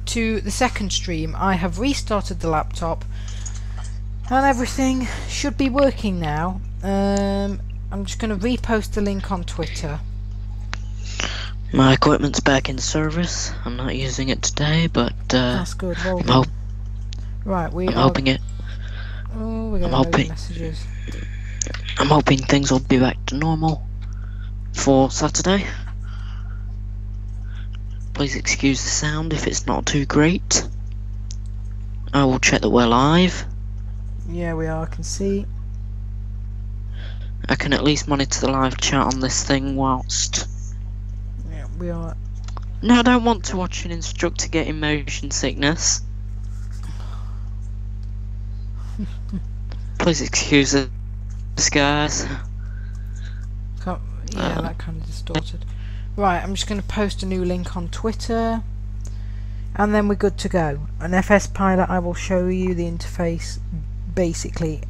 to the second stream. I have restarted the laptop and everything should be working now. I'm just going to repost the link on Twitter. My equipment's back in service. I'm not using it today, but that's good. Well done. Right, I'm hoping it. Oh, we're getting messages. I'm hoping things will be back to normal for Saturday. Please excuse the sound if it's not too great. I will check that we're live. Yeah, we are. I can see. I can at least monitor the live chat on this thing whilst. Yeah, we are. No, I don't want to watch an instructor getting motion sickness. Please excuse us, guys. Yeah, that kind of distorted. Right, I'm just going to post a new link on Twitter, and then we're good to go. An FS Pilot, I will show you the interface, basically.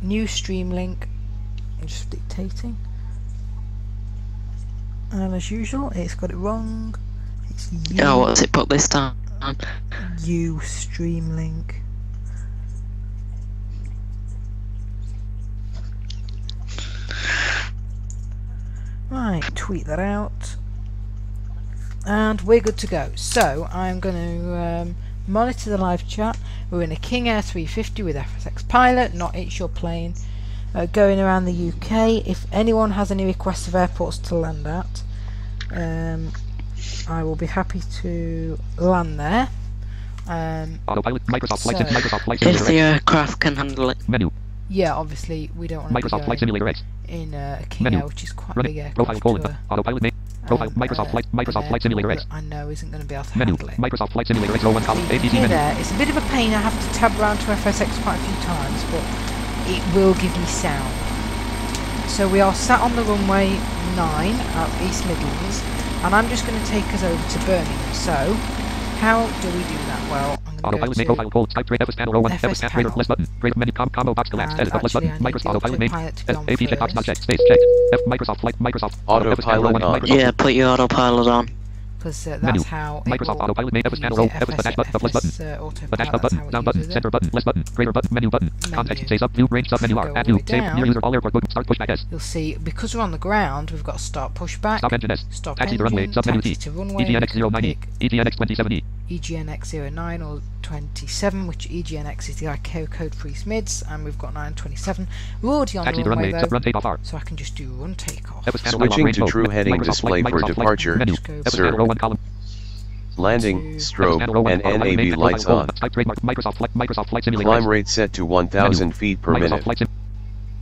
New stream link. I'm just dictating, and as usual, it's got it wrong. It's you. Oh, what's it put this time? You stream link. Right, tweet that out, and we're good to go. So I'm going to monitor the live chat. We're in a King Air 350 with FSX Pilot, not It's Your Plane, going around the UK. If anyone has any requests of airports to land at, I will be happy to land there. Autopilot, Microsoft Flight If the aircraft can handle it. Menu. Yeah, obviously we don't want to Microsoft Flight Simulator X. In a King Air, which is quite a big aircraft. Profile colon. Autopilot name. Profile Microsoft Flight Simulator X. I know isn't going to be able to Menu. handle it. Microsoft Flight Simulator X. 01 column. ATC menu. There, it's a bit of a pain. I have to tab around to FSX quite a few times, but it will give me sound. So we are sat on the runway 9 at East Midlands, and I'm just going to take us over to Birmingham. So how do we do that? Well, Autopilot name. Profile colon. Type FS panel 01. FS panel. Plus button. Greater menu. Combo box collapse. Edit plus button. Microsoft Autopilot name. APJ box not checked. Space checked. Microsoft Flight. Microsoft Autopilot on. Yeah, put your autopilot on. Because that's how Microsoft Autopilot name. FS panel. FS dash button. Plus button. Dash up button. Down button. Center button. Less button. Greater button. Menu button. Context. Say sub. New range sub menu R. Add new. Save near user all airport book. Start pushback S. You'll see because we're on the ground, we've got start pushback. Stop engine S. Stop Taxi to engine. runway. Sub menu T. Taxi to runway. EGNX 090. EGNX 27E. EGNX 09 or 27, which EGNX is the ICAO code for East Mids, and we've got 927. We're already on the runway though, run takeoff R. so I can just do run takeoff. Switching to true heading display for departure. Sir. Landing, strobe, and NAV lights on. Climb rate set to 1,000 feet per minute.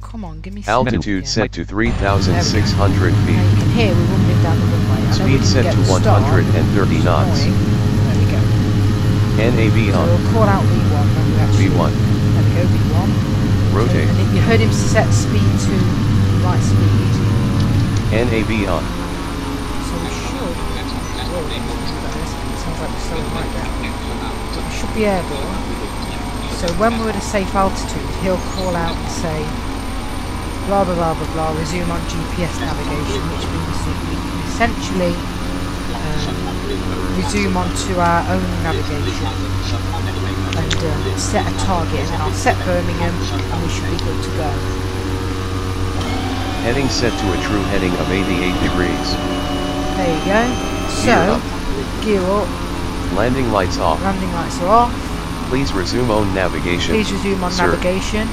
Come on, give me altitude set to 3,600 feet. Now you can hear we're rumbling down the runway. Speed set to 130 knots. There we go. NAV on. So we'll call out V1 when we actually... V1. There we go, V1. Rotate. And you heard him set speed to light speed. NAV on. So we should... Whoa, it sounds like we're slowing right down. But we should be airborne. So when we're at a safe altitude, he'll call out and say, blah blah blah blah blah, resume on GPS navigation, which means that we can essentially resume onto our own navigation and set a target, and then I'll set Birmingham and we should be good to go. Heading set to a true heading of 88 degrees. There you go. So, gear up. Landing lights off. Landing lights are off. Please resume on navigation. Please resume on navigation.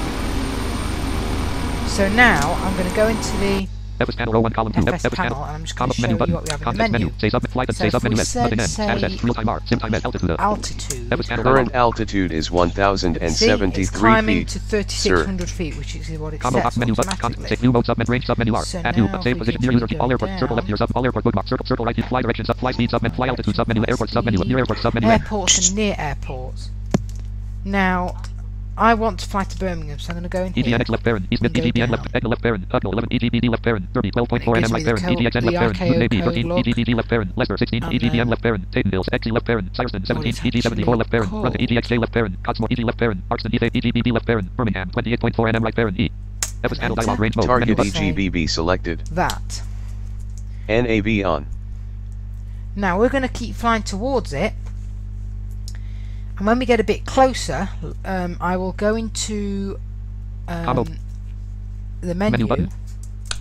So now I'm going to go into the FS panel 01 column 2 FS panel, and I'm just going to show you what we have in the menu. Say sub flight So if we menu said, S say, real time R sim time S altitude. Current altitude is 1,073 it's climbing feet. to 3,600 feet, which is what it combo sets box menu automatically. save new mode sub range sub menu R. So Add new now save we position can near user go all airport circle left near sub all airport bookmark circle right fly direction sub fly speed sub fly altitude sub menu airport sub menu near airport sub menu Airports and near airports. Now I want to fly to Birmingham, so I'm going to go in here. EGNX left parent, East Mid EGBN left, EGNX left parent, Hudno 11, EGBD left parent, 30, 12.4 NM right parent, EGXN left parent, Navy 13, EGDD left parent, Leicester 16, EGBN left parent, Tatenville, XE left parent, Cyreston 17, EG74 left parent, Run to EGXJ left parent, Cotsmore EG left parent, Arkston EGBB left parent, Birmingham 28.4 NM right parent, E. FS panel dialog range mode. Target EGBB selected. That. NAV on. Now we're going to keep flying towards it, and when we get a bit closer, I will go into the menu button.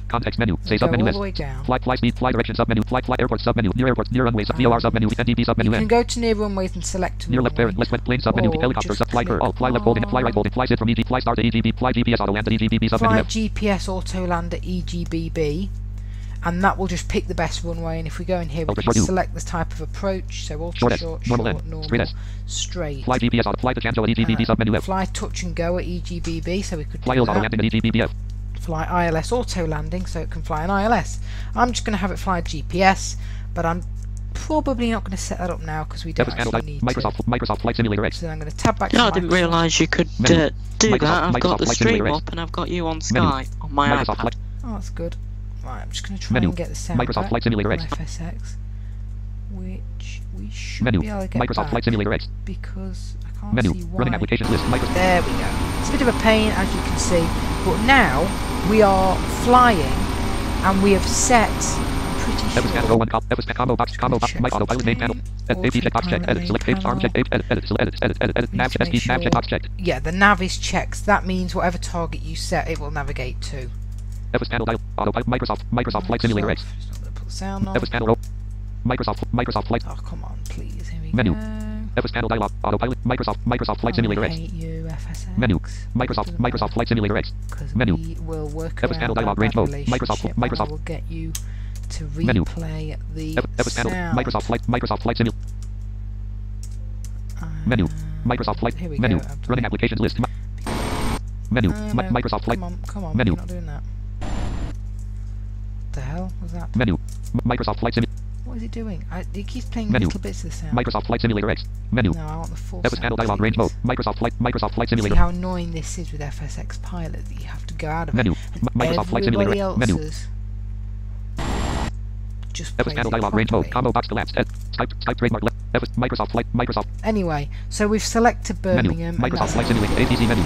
Context menu. Say go submenu all S. the way down. Fly speed, fly direction submenu, fly airport submenu, near airports, near runways, VOR submenu, NDB submenu You N. can go to near runways and select a Near left runway. parent, left plane submenu, Or helicopter just sub fly click all, fly left holding, fly right holding, fly sit from EG, fly star to EGB, fly GPS auto land to EGBB submenu Fly F. GPS auto land at EGBB, and that will just pick the best runway. And if we go in here, we Ultra can short U. select the type of approach. So ultra Short S, short, normal short, N, normal, straight S. straight. Fly GPS auto, fly to Chanjo at EGBB submenu F. Fly touch and go at EGBB, so we could Fly do auto that. landing at EGBB F. Fly ILS auto landing, so it can fly an ILS. I'm just going to have it fly GPS, but I'm probably not going to set that up now because we don't actually need Microsoft Flight Simulator X. to. So I'm going to tab back to No, I didn't Microsoft. realise you could Menu. do Microsoft- that. I've got Microsoft the Flight stream Simulator up and I've got you on Menu. Skype on my Microsoft iPad. Flight. Oh, that's good. Right, I'm just going to try Menu. and get the sound Microsoft back Flight Simulator from X. FSX, which we should Menu. be able to get Microsoft back Flight Simulator X. because I can't Menu. see why. Running applications list. Microsoft. There we go. It's a bit of a pain, as you can see, but now we are flying and we have set, I'm pretty Evis panel sure, 01 combo box mic autopilot main panel. AP check box checked. Edit select page arm checked. Edit nav check SP nav check box checked. yeah, the nav is checked. That means whatever target you set, it will navigate to. Evis panel dial autopilot Microsoft Flight Simulator X. Just not going to put the sound on. Evis panel Microsoft Flight Oh, come on, please. Here we Menu. go. Evis panel dialog autopilot Microsoft Flight Simulator I X. hate you, FSX. Menu. Microsoft Flight Simulator X. Because Menu. we will work Evis around panel that dialog range bad mode. relationship and Microsoft. I will get you to Menu. replay the Evis panel sound. Microsoft Flight Simulator. Menu. Microsoft Flight Here we menu. go. I've done Running it. applications list. Menu. No, Microsoft Flight Come on, Menu. you're not doing that. What the hell was that? menu. Microsoft Flight Simulator. What is it doing? It keeps playing Menu. little bits of the sound. Microsoft Flight Simulator X. Menu. No, I want the full Evis sound. panel dialog range please. mode. Microsoft Flight See Simulator. how annoying this is with FSX Pilot that you have to go out of Menu. it. And Microsoft Flight Simulator. everybody Menu. else's just Evis plays panel it dialog range mode. properly. Combo box collapsed. Skype trademark. Evis Microsoft. Anyway, so we've selected Menu. Birmingham. and Microsoft that's Flight it. Simulator. APC menu.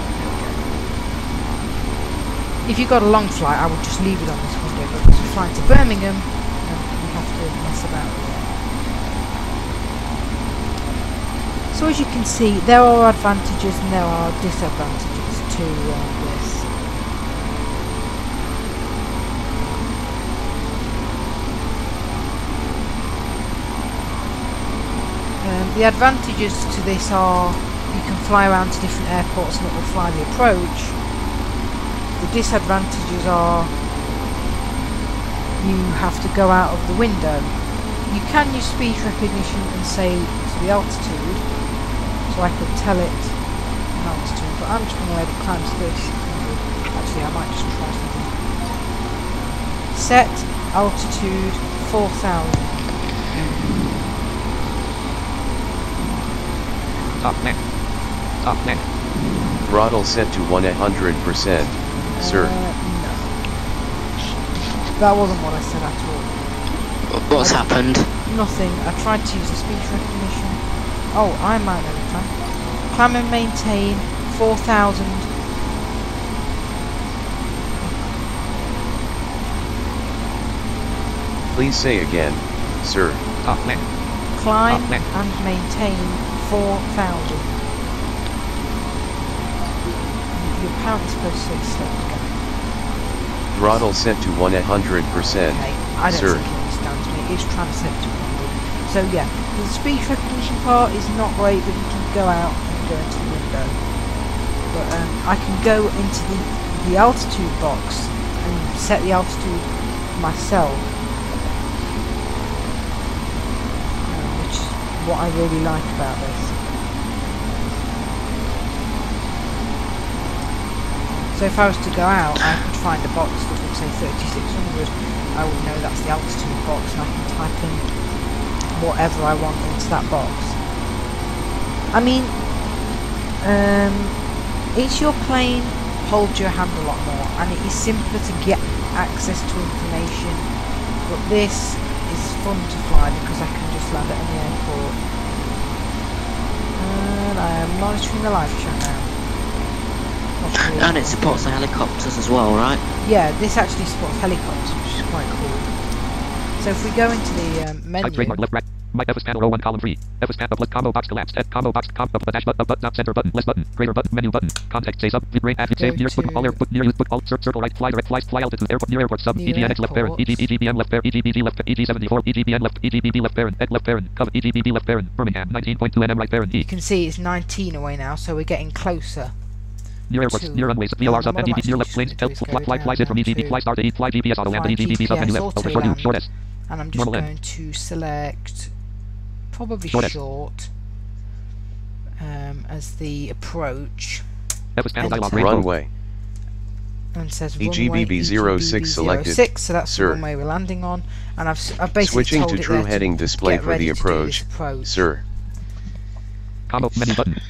If you've got a long flight, I would just leave it on this window, but because we're flying to Birmingham, we have to mess about with it. So as you can see, there are advantages and there are disadvantages to this. The advantages to this are you can fly around to different airports and it will fly the approach. The disadvantages are you have to go out of the window. You can use speech recognition and say to the altitude, so I could tell it an altitude, but I'm just going to let it climb to 3600. Actually, I might just try something. Set altitude 4000. Top left. Throttle set to 100%. Sir. No. That wasn't what I said at all. What's happened? Nothing. I tried to use the speech recognition. Oh, I might know the time. Climb and maintain 4000. Please say again, sir. Top left. Climb Up left. and maintain 4000. You're apparently supposed to say slow again. Throttle set to 100%. Okay, I don't Sir. think it understands me. It's trying to set it to 100. So yeah, the speech recognition part is not great, but you can go out and go into the window. But I can go into the altitude box and set the altitude myself, which is what I really like about this. So if I was to go out, I could find a box that would say 3600. I would know that's the altitude box, and I can type in whatever I want into that box. I mean, it's your plane holds your hand a lot more, and it is simpler to get access to information. But this is fun to fly because I can just land at any airport. And I am monitoring the live chat now. And it supports the helicopters as well, right? Yeah, this actually supports helicopters, which is quite cool. So if we go into the menu, Trademark left. My FS panel row 1 column 3. FS panel plus combo box collapsed. Combo box dash button not center button less button greater button menu button context say sub rate add save near put all air put near use put alt circle right fly direct fly altitude airport near airport sub EGNX left parent EGBM left parent EGBD left EG74 EGBN left EGBB left parent left parent cover EGBB left parent Birmingham 19.2 nm right parent E. You can see it's 19 away now, so we're getting closer. Near airports, near runways, VORs up, NDB, near left planes, flies in from EGB, fly star to fly GPS auto land, EGB sub menu left, over short U, short S. And I'm just going to select probably short as the approach. Runway. And it says EGBB 06 selected. 06, so that's the runway we're landing on. And I've basically switching told to it true there heading to display for the approach, sir. Combo menu button.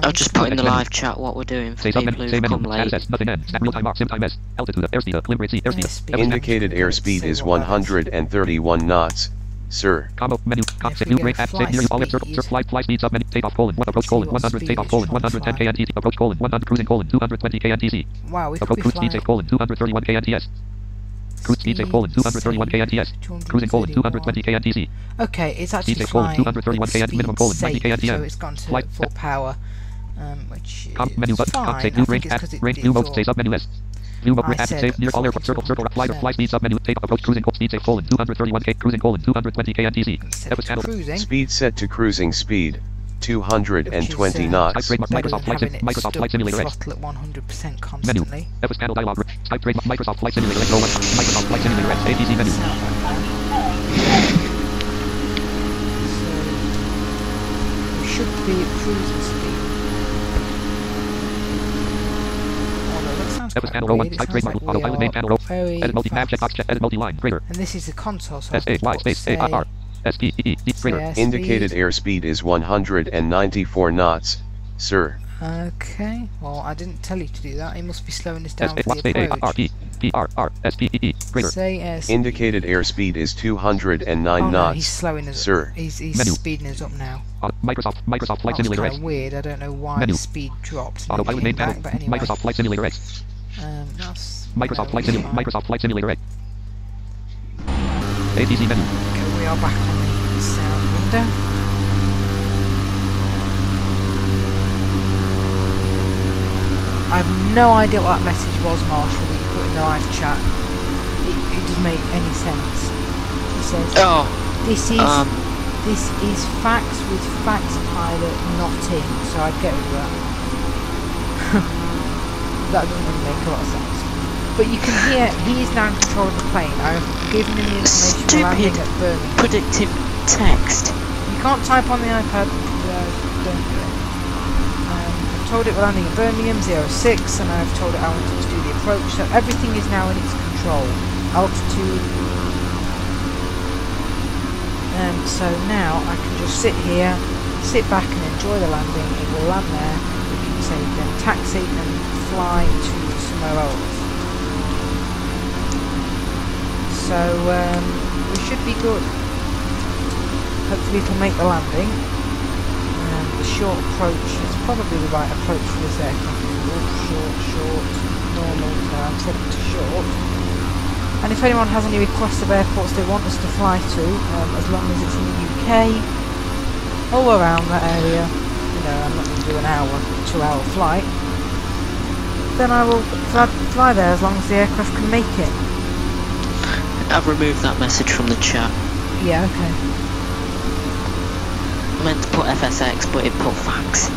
I'll just put in the live chat what we're doing for people who come late. Nothing ends. Real time sim time S. Altitude airspeed climb rate C airspeed. Indicated airspeed is 131 knots, sir. Combo menu concept new rate at save near all circle fly speed sub menu takeoff colon 1 approach colon 100 takeoff colon 110 kntc approach colon 100 cruising colon 220 kntc. Wow, we approach cruise speed safe colon 231 knts. Cruise speed safe colon 231 knts. Cruising colon 220 knTc. Okay, it's actually flying 231 knt minimum colon 90 safe, kntm. so it's gone to full power, which is menu button fine. concept new range at range new mode say sub menu S. View mode at save near all airport circle fly speed sub menu takeoff approach cruising speed safe colon 231 k cruising colon 220 knTc. Speed set to cruising speed 220 knots. Microsoft Flight Simulator X. Throttle at 100% constantly. Menu. FS panel dialog. Type trade Microsoft Flight Simulator X. Microsoft Flight Simulator X. ATC menu. So we should be at cruising speed. Although that sounds FS quite panel row 1. weird. Type It trade sounds like autopilot main panel row. very Edit multi nav fast. checkbox check. Edit multi line greater. And this is the console, so I S A Y space A R R. S P E E greater. Indicated airspeed is 194 knots, sir. Okay, well I didn't tell you to do that. He must be slowing us down for the approach. Say S. Indicated airspeed is 209 knots. He's slowing us. Sir. He's speeding us up now. Microsoft Flight Simulator X. Kind of weird. I don't know why the speed dropped. Autopilot main panel. But anyway. Microsoft Flight Simulator X. That's Microsoft Flight Simulator X. ATC menu. Okay, we are back on the sound window. I have no idea what that message was, Marshall, that you put in the live chat. It doesn't make any sense. It says, this is fax with fax pilot not in, so I'd get rid of that. That doesn't really make a lot of sense. But you can hear, he is now in control of the plane. I've given him the information for landing at Birmingham. Predictive text. You can't type on the iPad, don't do it. I've told it we're landing at Birmingham 06, and I've told it I wanted to do the approach, so everything is now in its control. Altitude. So now I can just sit here, sit back and enjoy the landing. It will land there. We can say then taxi and fly to somewhere else. So we should be good. Hopefully it'll make the landing. The short approach is probably the right approach for this aircraft. Short, normal, so I've set it to short. And if anyone has any requests of airports they want us to fly to, as long as it's in the UK, all around that area, you know, I'm not going to do an hour, 2-hour flight, then I will fly there as long as the aircraft can make it. I've removed that message from the chat. Yeah, okay. I meant to put FSX, but it put fax.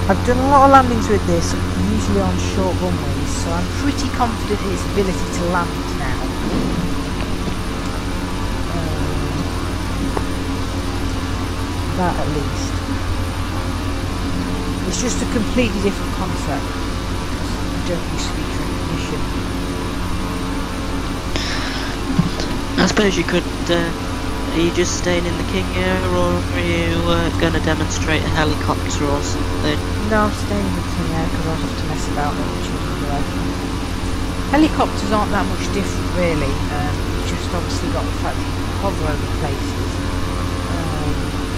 I've done a lot of landings with this, usually on short runways, so I'm pretty confident in its ability to land now. That at least. It's just a completely different concept, because I don't use speech recognition. I suppose you could, are you just staying in the King Air, or are you going to demonstrate a helicopter or something? No, I'm staying in the King Air because I'll have to mess about when I'm choosing the aircraft. Helicopters aren't that much different really, you just obviously got the fact that you can hover over places.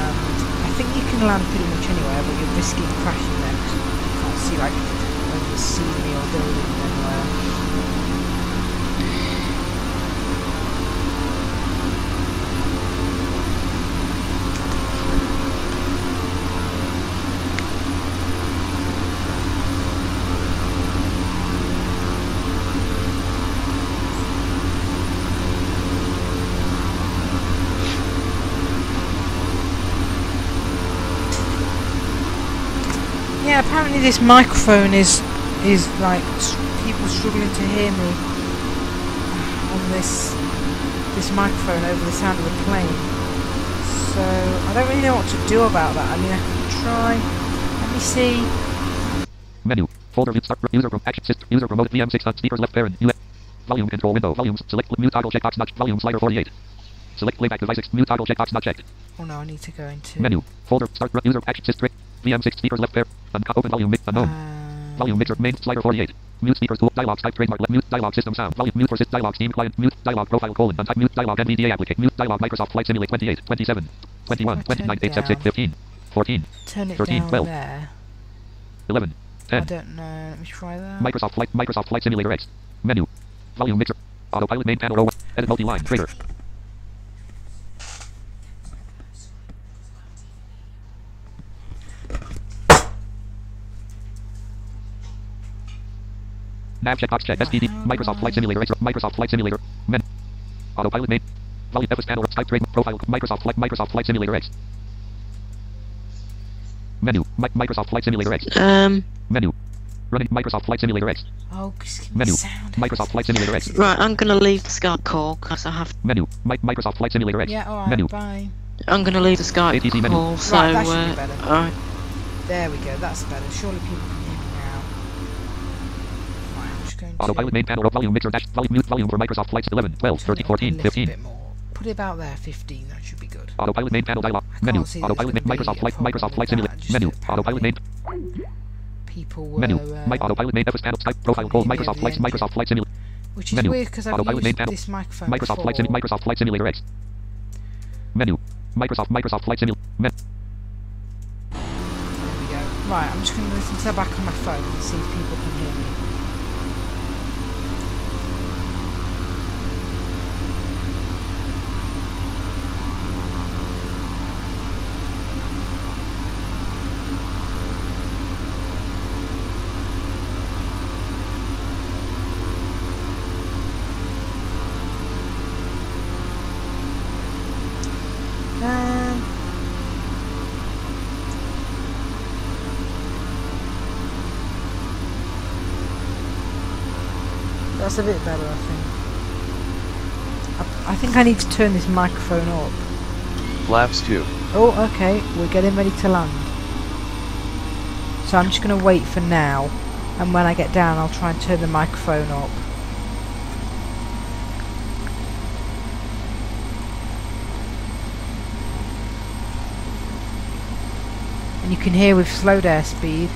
And I think you can land pretty much anywhere, but you're risking crashing there because you can't see like whether there's scenery or buildings anywhere. Apparently this microphone is like people struggling to hear me on this microphone over the sound of the plane. So I don't really know what to do about that. I mean, I can try. Let me see. Menu. Folder view start user from action system user remote VM6 on speakers left parent. Volume control window. Volumes. Select mute toggle checkbox not volume slider 48. Select playback devices. Mute toggle checkbox not checked. Oh no, I need to go into menu. Folder start user action system VM6 speakers left parent. Open volume unknown. Volume mixer main slider 48. Mute speakers tool dialog type trademark left mute dialog system sound volume mute for sys dialog Steam client mute dialog profile colon untype mute dialog NVDA applicate mute dialog Microsoft Flight Simulator 28 27 21 29 8 7 6 15 14 turn it 13 down 12 there. 11 10 I don't know. Let me try that. Microsoft Flight Simulator X menu volume mixer autopilot main panel row edit multi-line trader. Nav checkbox check. SPD. Microsoft Flight Simulator X. Microsoft Flight Simulator. Menu. Autopilot main. Volume FS panel. Type trade profile. Microsoft Flight Simulator X. Menu. Microsoft Flight Simulator X. Menu. Running Microsoft Flight Simulator X. Oh, menu. Sound Microsoft Flight Simulator X. Right, I'm gonna leave the Skype call because I have. Menu. Microsoft Flight Simulator X. Yeah, alright, menu. bye. I'm gonna leave the Skype ATC menu. call. So, right, that should be better. alright. There we go. That's better. Surely people can hear me now. Right, I'm just going to Autopilot main panel. Volume mixer dash. Volume mute volume for Microsoft Flights 11 12 13 14 15. bit more. Put it about there. 15. That should be good. Autopilot main panel dialog. Menu. Autopilot main Microsoft Flight Simulator. Menu. Autopilot main. People were, menu. Autopilot main FS panel type profile call Microsoft Flight Simulator. which is menu. weird because I've Autopilot main used panel. this microphone Microsoft Flight Simulator X. Menu. Microsoft Flight Simulator. There we go. Right, I'm just going to listen to that back on my phone and see if people can hear me. That's a bit better, I think. I think I need to turn this microphone up. Flaps 2. Oh, okay, we're getting ready to land. So I'm just going to wait for now, and when I get down I'll try and turn the microphone up. And you can hear we've slowed airspeed.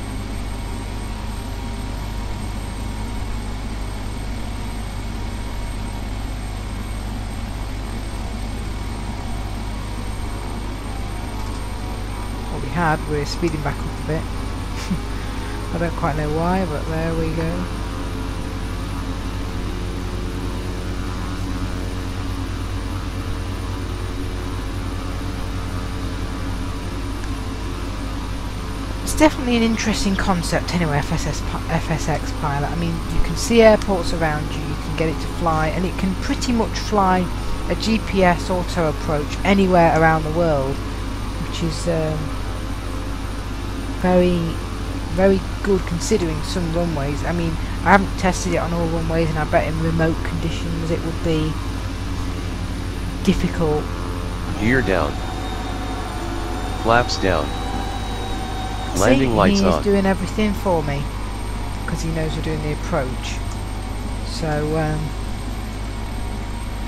We're speeding back up a bit. I don't quite know why, but there we go. It's definitely an interesting concept anyway, FSX pilot. I mean, you can see airports around you, you can get it to fly, and it can pretty much fly a GPS auto approach anywhere around the world, which is very good considering some runways. I mean, I haven't tested it on all runways, and I bet in remote conditions it would be difficult. Gear down. Flaps down. Landing lights on. He's doing everything for me because he knows we're doing the approach. So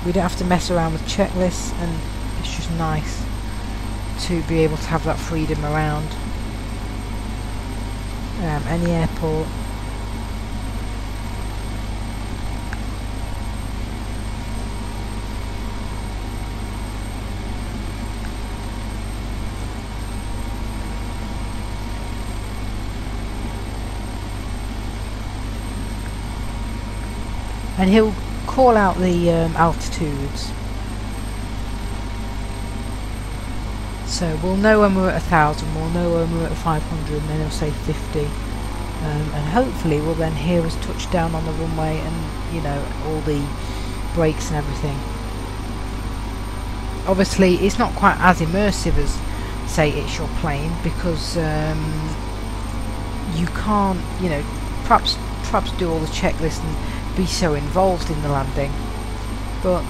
we don't have to mess around with checklists, and it's just nice to be able to have that freedom around any airport. And he'll call out the altitudes. So we'll know when we're at 1,000, we'll know when we're at 500, and then he'll say 50. And hopefully we'll then hear us touch down on the runway and, you know, all the brakes and everything. Obviously it's not quite as immersive as, say, It's Your Plane, because you can't, you know, perhaps do all the checklist and be so involved in the landing, but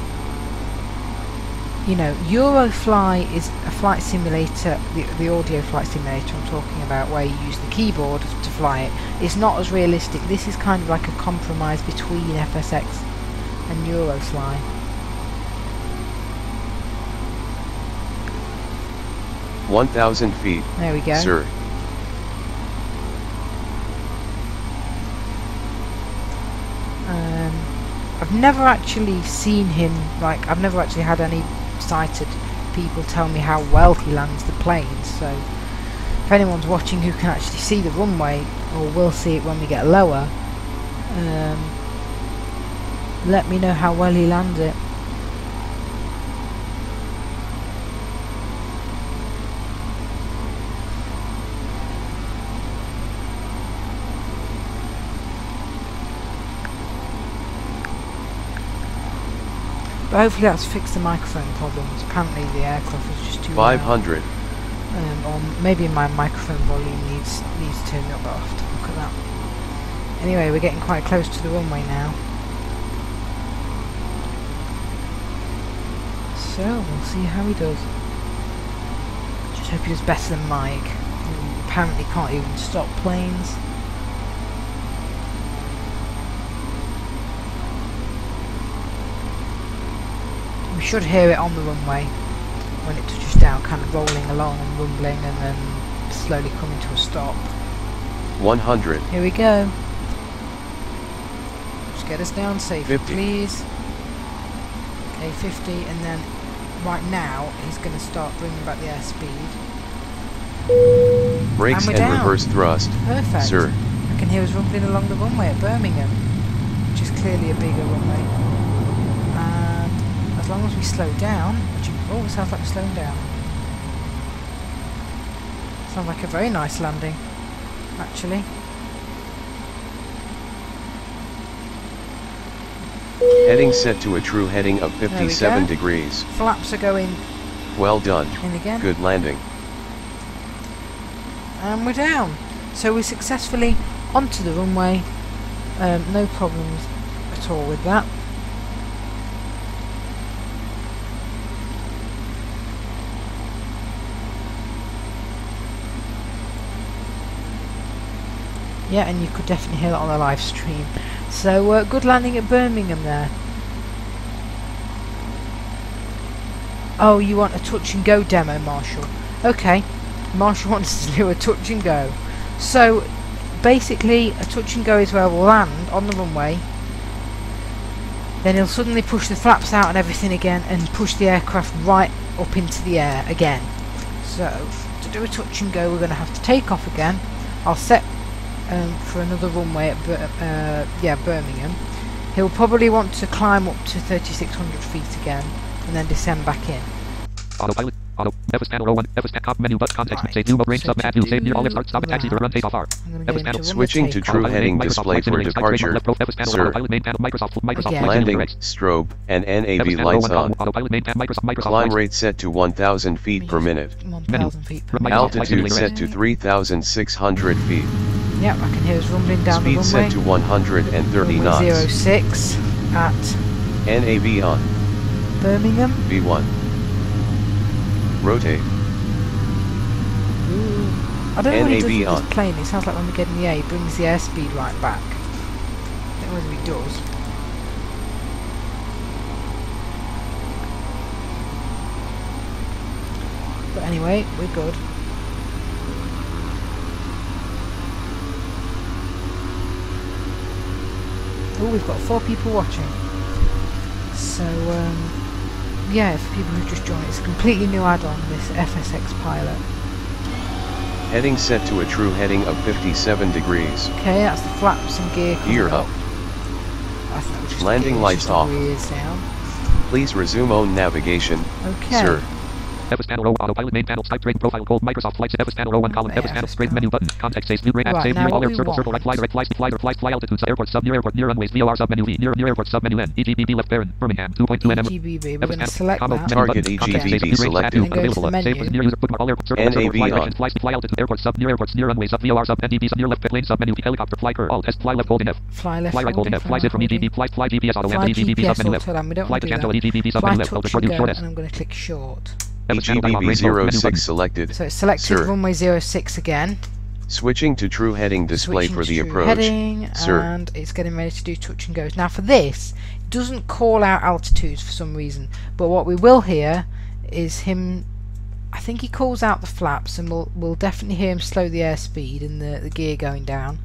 you know, Eurofly is a flight simulator, the audio flight simulator I'm talking about, where you use the keyboard to fly it. It's not as realistic. This is kind of like a compromise between FSX and Eurofly. $1,000 feet. There we go. Sir. I've never actually seen him, like, I've never actually had any sighted people tell me how well he lands the planes, so if anyone's watching who can actually see the runway, or will see it when we get lower, let me know how well he lands it. But hopefully that's fixed the microphone problems. Apparently the aircraft was just too 500. loud. Or maybe my microphone volume needs turning up, but I'll have to look at that. Anyway, we're getting quite close to the runway now. So, we'll see how he does. Just hope he does better than Mike, who apparently can't even stop planes. We should hear it on the runway when it touches down, kind of rolling along and rumbling and then slowly coming to a stop. 100. Here we go. Just get us down safely, 50. please. Okay, 50, and then right now he's going to start bringing back the airspeed. Brakes and down. reverse thrust. Perfect. Sir. I can hear us rumbling along the runway at Birmingham, which is clearly a bigger runway. As long as we slow down, oh, it sounds like we're slowing down. Sounds like a very nice landing, actually. Heading set to a true heading of 57 degrees. Flaps are going Well done. in again. Good landing. And we're down. So we're successfully onto the runway. No problems at all with that. Yeah, and you could definitely hear that on the live stream. So, good landing at Birmingham there. Oh, you want a touch and go demo, Marshall? Okay, Marshall wants to do a touch and go. So, basically, a touch and go is where we'll land on the runway. Then he'll suddenly push the flaps out and everything again and push the aircraft right up into the air again. So, to do a touch and go, we're going to have to take off again. I'll set for another runway at Birmingham. He'll probably want to climb up to 3,600 feet again and then descend back in. Autopilot, auto, FS panel 01, FS top menu, but context, save new mode range, sub map, save near all start, stop, taxi, run, take off, R. FS panel, switching to true heading display for departure. Sir. Landing, strobe, and NAV lights on. Climb rate set to 1,000 feet per minute. 1,000 feet per minute. Altitude set to 3,600 feet. Yep, I can hear us rumbling down Speed the runway. set to 130 Runway knots. 06 at NAV on. Birmingham. V1. Rotate. Ooh. I don't know what he does NAV with on. this plane. It sounds like when we get in the air, he brings the airspeed right back. I don't know whether he does. But anyway, we're good. Oh, we've got 4 people watching. So, yeah, for people who've just joined, it's a completely new add-on, this FSX pilot. Heading set to a true heading of 57 degrees. Okay, that's the flaps and gear coming Gear up. I think that was just Landing gears, lights just off. the rears down. Please resume on navigation. Okay. Sir. FS panel row autopilot main panel Skype trade profile code Microsoft flights FS panel row 1 column FS panel trade menu button context saves new app Right, save now near all what air we circle circle right fly direct fly altitudes airport sub near runways VOR sub menu V near airport sub menu N EGBB left parent Birmingham 2.2 NM EGBB, we're going to select combo that. Target menu button, context EGBB saves new range selected. add And go to available the save menu. near user bookmark all air circle NAV circle fly on. direction fly altitude airports near runway sub VOR sub NDB sub near left plane sub menu helicopter fly cur alt S fly left holding F Fly left fly right holding F fly zip from EGB fly GPS auto Fly land EGB sub menu GPS left auto land, we don't fly want to to do cancel that. EGB sub Fly menu left touch short and short go, S and I'm going to click short. EGBB 06 selected. So it's selected Sir. runway 06 again. Switching to true heading display Switching for to the true approach. heading, Sir. and it's getting ready to do touch and goes. Now for this, it doesn't call out altitudes for some reason, but what we will hear is him. I think he calls out the flaps, and we'll definitely hear him slow the airspeed and the gear going down,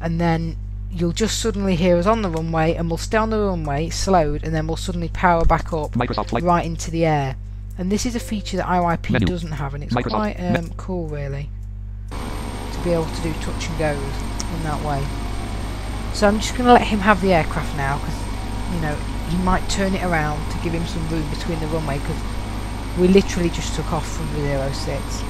and then you'll just suddenly hear us on the runway, and we'll stay on the runway slowed, and then we'll suddenly power back up right into the air. And this is a feature that IYP doesn't have, and it's quite cool really to be able to do touch and goes in that way. So I'm just going to let him have the aircraft now, because you know he might turn it around to give him some room between the runway, because we literally just took off from the 06.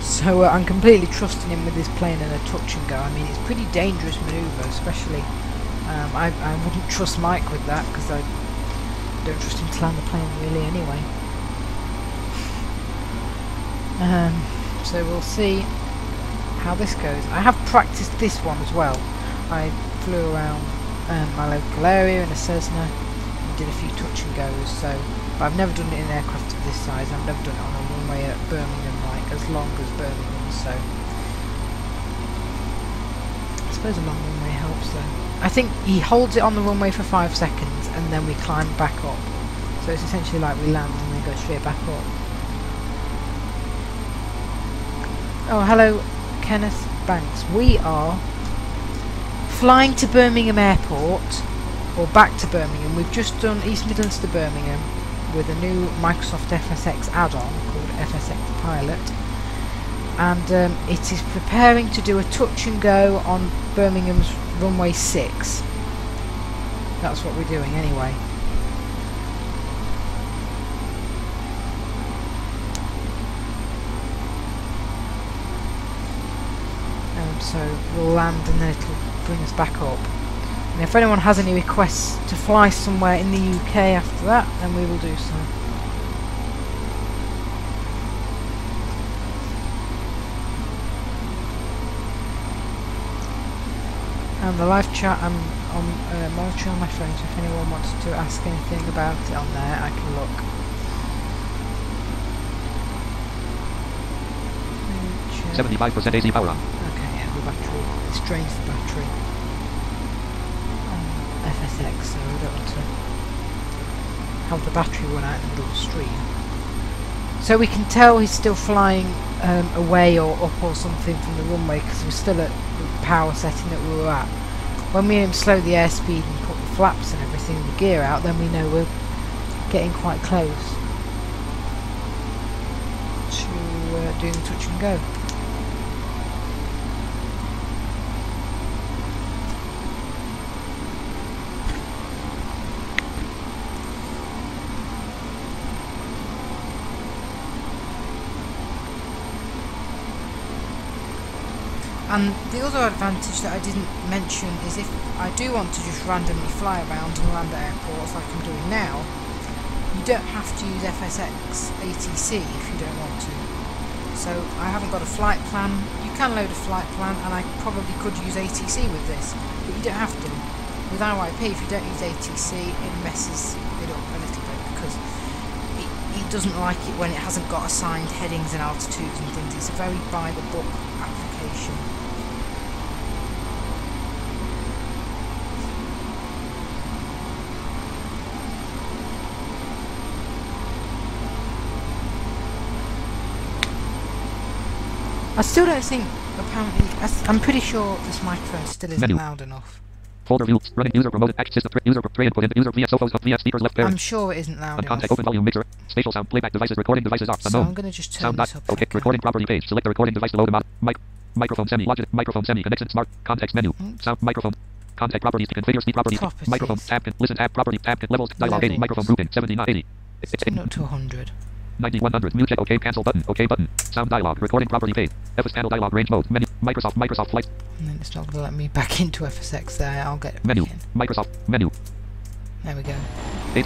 So I'm completely trusting him with this plane and a touch and go. I mean, it's a pretty dangerous manoeuvre, especially. I wouldn't trust Mike with that, because I don't trust him to land the plane really anyway. So we'll see how this goes. I have practiced this one as well. I flew around my local area in a Cessna and did a few touch and goes. So, but I've never done it in an aircraft of this size. I've never done it on a runway at Birmingham, like as long as Birmingham. So I suppose a long runway helps though. I think he holds it on the runway for 5 seconds and then we climb back up. So it's essentially like we land and then go straight back up. Oh, hello, Kenneth Banks. We are flying to Birmingham Airport, or back to Birmingham. We've just done East Midlands to Birmingham with a new Microsoft FSX add-on called FSX Pilot, and it is preparing to do a touch and go on Birmingham's runway 6. That's what we're doing anyway. So we'll land and then it'll bring us back up. And if anyone has any requests to fly somewhere in the UK after that, then we will do so. And the live chat, I'm monitoring on my phone, so if anyone wants to ask anything about it on there, I can look. 75% AC power on. Okay, yeah, the battery. This drains the battery. FSX, so we don't want to have the battery run out in the middle of the stream. So we can tell he's still flying away or up or something from the runway, because we're still at the power setting that we were at. When we slow the airspeed and put the flaps and everything, the gear out, then we know we're getting quite close to doing the touch and go. And the other advantage that I didn't mention is if I do want to just randomly fly around and land at airports like I'm doing now, you don't have to use FSX ATC if you don't want to. So I haven't got a flight plan. You can load a flight plan, and I probably could use ATC with this, but you don't have to. With IYP, if you don't use ATC, it messes it up a little bit, because it doesn't like it when it hasn't got assigned headings and altitudes and things. It's a very by-the-book application. I still don't think, apparently, I'm pretty sure this microphone still isn't Menu. loud enough. Folder view. Running user promoted act system. User tray input in user via sofas via speakers left parent. I'm sure it isn't loud On enough. contact open volume mixer. Spatial sound playback devices recording devices off. So Unknown. I'm going to just turn Sound this dot. up. Okay. Recording property page. Select the recording device below the microphone semi. Logic. Microphone semi. Connection smart. Context menu. Oops. Sound microphone. Contact properties. Configure speed properties. Properties. Microphone tab. Listen tab. Property tab. Levels. Dialog 80. Microphone grouping. 79 80. Turn up to 100. 90 100. Mute check. Okay. Cancel button. Okay button. Sound dialog. Recording property page. FS panel dialog range mode. Menu. Microsoft flight. And then it's not going to let me back into FSX there. I'll get it back Menu. in. Microsoft. Menu. There we go. 8.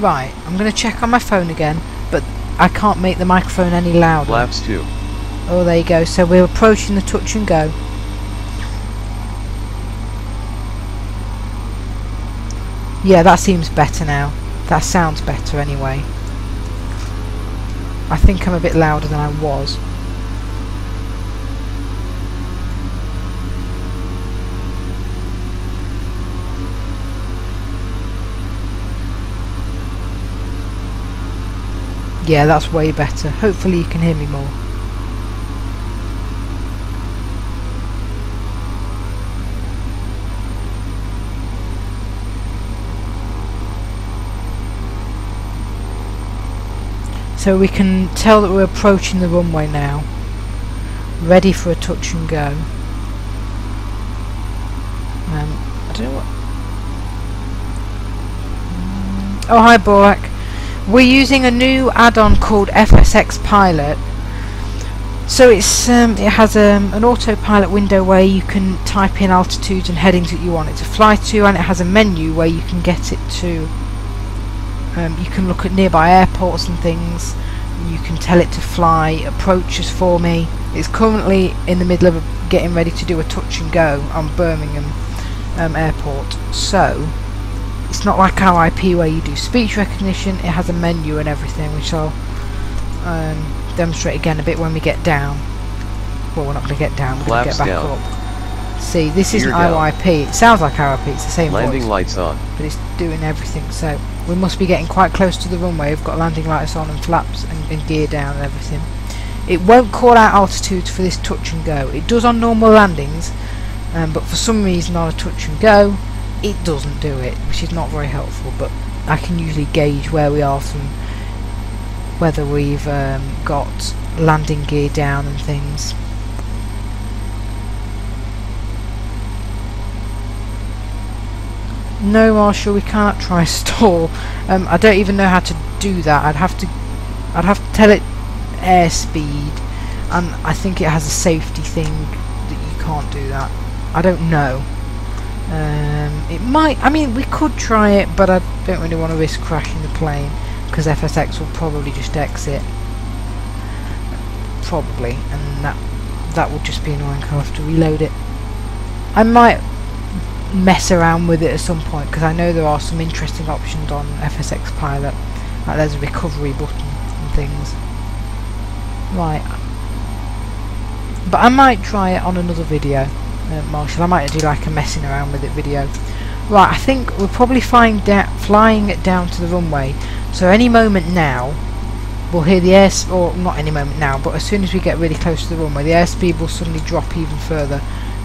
Right, I'm going to check on my phone again, but I can't make the microphone any louder. Flaps 2. Oh, there you go. So we're approaching the touch and go. Yeah, that seems better now. That sounds better anyway. I think I'm a bit louder than I was. Yeah, that's way better. Hopefully you can hear me more. So we can tell that we're approaching the runway now. Ready for a touch and go. I don't know what... Oh, hi Borak. We're using a new add-on called FSX Pilot. So it's it has an autopilot window where you can type in altitudes and headings that you want it to fly to, and it has a menu where you can get it to. You can look at nearby airports and things. You can tell it to fly approaches for me. It's currently in the middle of getting ready to do a touch and go on Birmingham airport. So it's not like our IP where you do speech recognition. It has a menu and everything, which I'll demonstrate again a bit when we get down. Well, we're not going to get down, we're going to get back down. up. See, this isn't Gear down. our IP. It sounds like our IP, it's the same Landing voice, lights on. but it's doing everything. So we must be getting quite close to the runway. We've got landing lights on and flaps and gear down and everything. It won't call out altitudes for this touch and go. It does on normal landings, but for some reason on a touch and go it doesn't do it, which is not very helpful. But I can usually gauge where we are from whether we've got landing gear down and things. No, Marshall, we can't try stall. I don't even know how to do that. I'd have to tell it airspeed, and I think it has a safety thing that you can't do that. I don't know. It might. I mean, we could try it, but I don't really want to risk crashing the plane because FSX will probably just exit. Probably, and that would just be annoying. I'll have to reload it. I might mess around with it at some point because I know there are some interesting options on FSX Pilot, like there's a recovery button and things. Right, but I might try it on another video, Marshall. I might do like a messing around with it video. Right, I think we're probably flying it down to the runway, so any moment now we'll hear the or not any moment now, but as soon as we get really close to the runway, the airspeed will suddenly drop even further.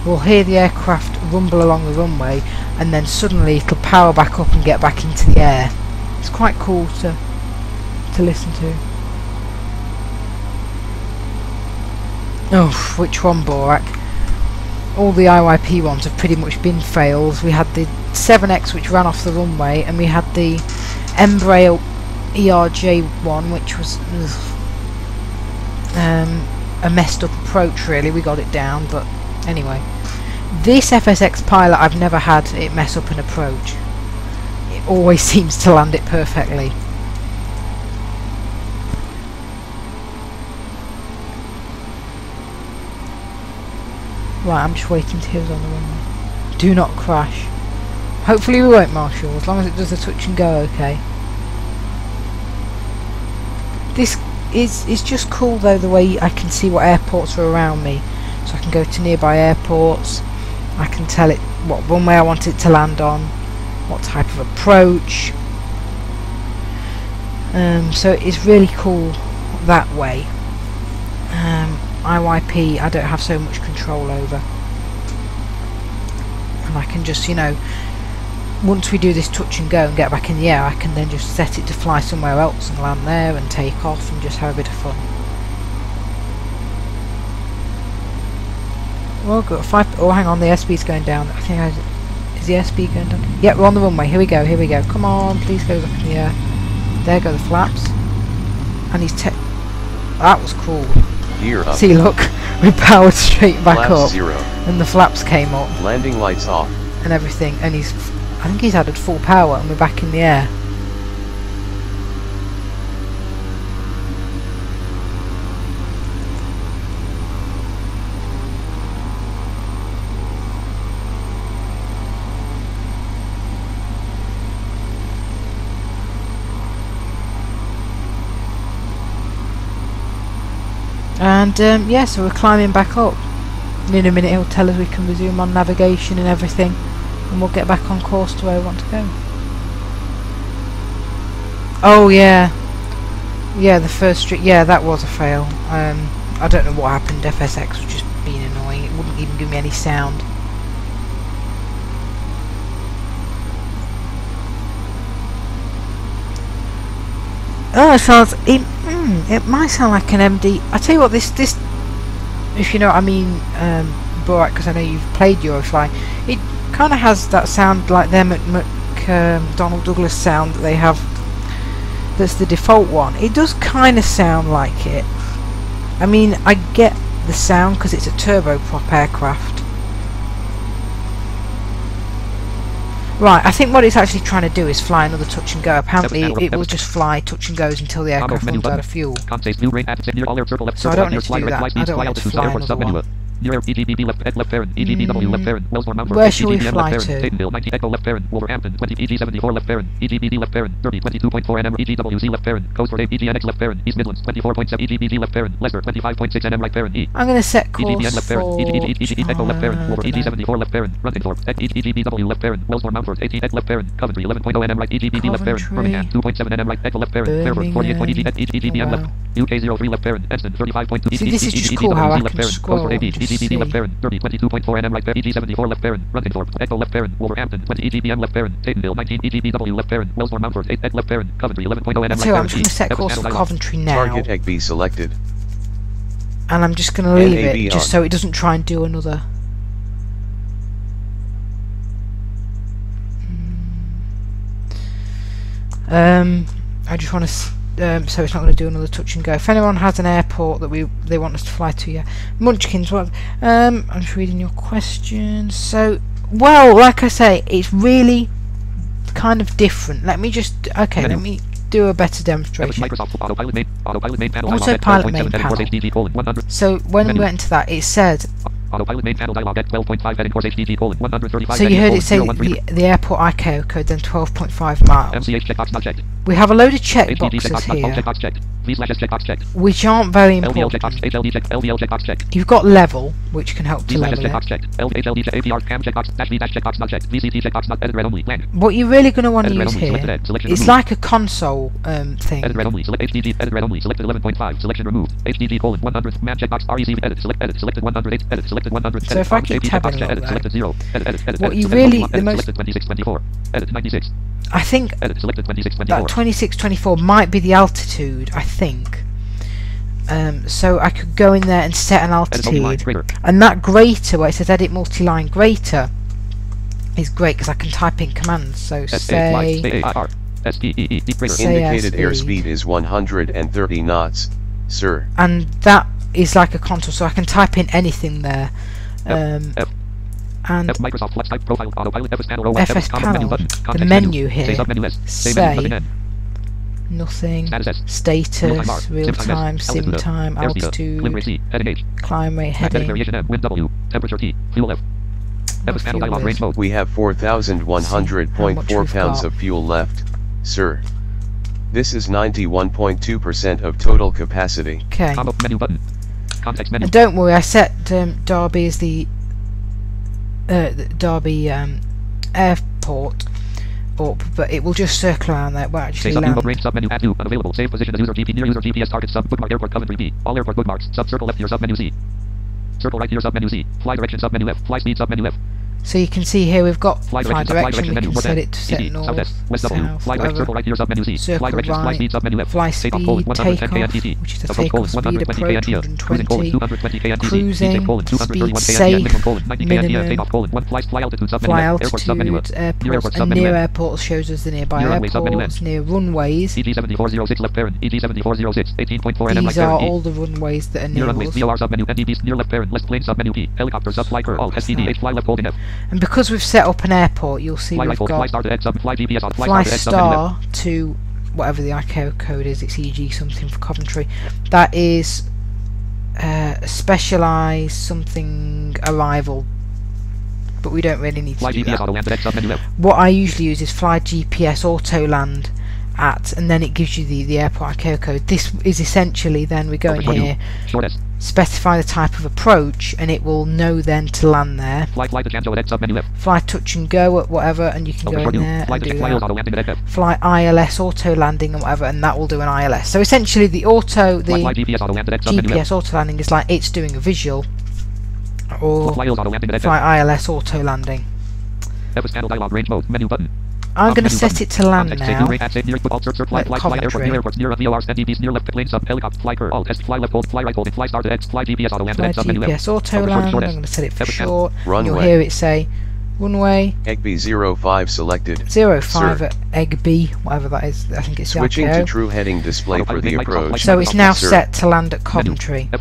We'll hear the aircraft rumble along the runway, and then suddenly it'll power back up and get back into the air. It's quite cool to listen to. Oh, which one, Borak? All the IYP ones have pretty much been fails. We had the 7X which ran off the runway, and we had the Embraer ERJ one, which was a messed up approach really. We got it down, but anyway. This FSX Pilot, I've never had it mess up an approach. It always seems to land it perfectly. Right, I'm just waiting to hear us on the runway. Do not crash. Hopefully we won't, Marshall, as long as it does the touch and go okay. This is just cool though, the way I can see what airports are around me. So I can go to nearby airports, I can tell it what runway I want it to land on, what type of approach. So it's really cool that way. IYP I don't have so much control over, and I can just, you know, once we do this touch and go and get back in the air, I can then just set it to fly somewhere else and land there and take off and just have a bit of fun. Well, got 5. Oh, hang on, the SB's going down. I think is the SB going down? Yeah, we're on the runway. Here we go. Here we go. Come on, please go back in the air. There go the flaps. And he's that was cool. Gear up. See, look, we powered straight back Flaps up, 0. and the flaps came up Landing lights off. and everything. And I think he's added full power, and we're back in the air. And yeah, so we're climbing back up. And in a minute he'll tell us we can resume on navigation and everything, and we'll get back on course to where we want to go. Oh yeah, yeah, the first street, yeah, that was a fail. I don't know what happened. FSX was just being annoying. It wouldn't even give me any sound. Oh, it sounds. It might sound like an MD. I tell you what, this, if you know what I mean, Borat, because I know you've played Eurofly. It kind of has that sound like their Donald Douglas sound that they have. That's the default one. It does kind of sound like it. I mean, I get the sound because it's a turboprop aircraft. Right, I think what it's actually trying to do is fly another touch and go. Apparently it will just fly touch and goes until the aircraft runs out of fuel. So I don't want it to do that. I don't want it to fly another one. Where shall we fly to? I'm going to set course for See, this is just cool how I can scroll. EGB left parent, 30, 22.4 NM right parent, EG74 left parent, Runtingthorpe, Echo left parent, Wolverhampton, 20 EGBM left parent, Tatenville, 19 EGBW left parent, Wellsmore Mountford, 8 left parent, Coventry, 11.0 NM right So I'm parent. just going to set course for Coventry now. Target EGB selected. And I'm just going to leave NAB it just on. so it doesn't try and do another. I just want to so it's not going to do another touch and go. If anyone has an airport that they want us to fly to, yeah. Munchkins, what? I'm just reading your questions. So, well, like I say, it's really kind of different. Let me just let me do a better demonstration. Autopilot main panel. So when we went to that, it said. Autopilot main panel dialog at 12.5 heading course HDG colon 135. So you heard it say the airport ICAO code, then 12.5 miles. MCH checkbox not checked. We have a load of checkboxes here, which aren't very important. You've got level, which can help to level it. What you're really going to want to use here, it's like a console thing. Edit red only. Select HDG. Edit red only. Selected 11.5. Selection removed. HDG colon 100. Man checkbox. REC. Edit. Select. Edit. Selected 108. Edit. Selected 100. So if I keep tabbing along edit. Selected 0. Edit. Edit. Edit. What you really the most. Selected 26. 24. Edit 96. I think Edit. Selected 26. 24. that 2624 might be the altitude. I think. So I could go in there and set an altitude, and that greater where it says edit multi-line greater is great because I can type in commands. So say indicated airspeed is 130 knots, sir. And that is like a console, so I can type in anything there. And Microsoft Flex type profile autopilot FS panel the menu here say nothing, status, real time, sim time, altitude, climb rate, heading. Temperature T, fuel F. FS panel dialog range mode. We have 4,100.4 pounds of fuel left, sir. This is 91.2% of total capacity. Okay. Menu button. Context menu. And don't worry, I set Derby as the Derby airport up, but it will just circle around there. It won't actually Save land. range submenu add to unavailable. Save position as user GP near user GPS target sub bookmark airport Coventry B. All airport bookmarks. Sub circle left here submenu Z. Circle right here submenu Z. Fly direction submenu F. Fly speed submenu F. So you can see here we've got fly direction. We menu, can set it to set north, south, fly right, circle right here submenu Z. circle Fly direction, right, fly speed submenu F. fly speed, takeoff, which is the takeoff speed, approach 120, cruising, speed, safe, minimum, fly altitude, fly altitude, airports, and near airports shows us the nearby airports, near runways. EG 7406 left parent, EG 7406, 18.4 nm. These are all the runways that are near runways, us. VOR submenu, NDB near left parent, left plane submenu P, helicopter sub fly per, alt, SPD, H fly left holding F. And because we've set up an airport, you'll see we've got fly star to X sub, fly GPS on, fly star to whatever the ICAO code is. It's EG something for Coventry. That is specialised something arrival, but we don't really need to do that. What I usually use is fly GPS auto land at, and then it gives you the airport ICAO code. This is essentially then we go in here, specify the type of approach, and it will know then to land there. Fly touch and go at whatever, and you can go in there and do that. Fly ILS auto landing and whatever, and that will do an ILS. So essentially the GPS auto landing is like it's doing a visual, or fly ILS auto landing. I'm going to set it to land now. Coventry. GPS auto land. I'm going to set it for short. You'll hear it say runway. Egg B 05 selected. 05 at Egg B, whatever that is. I think it's the switching ICAO. to true heading display for the approach. So it's now set to land at Coventry. And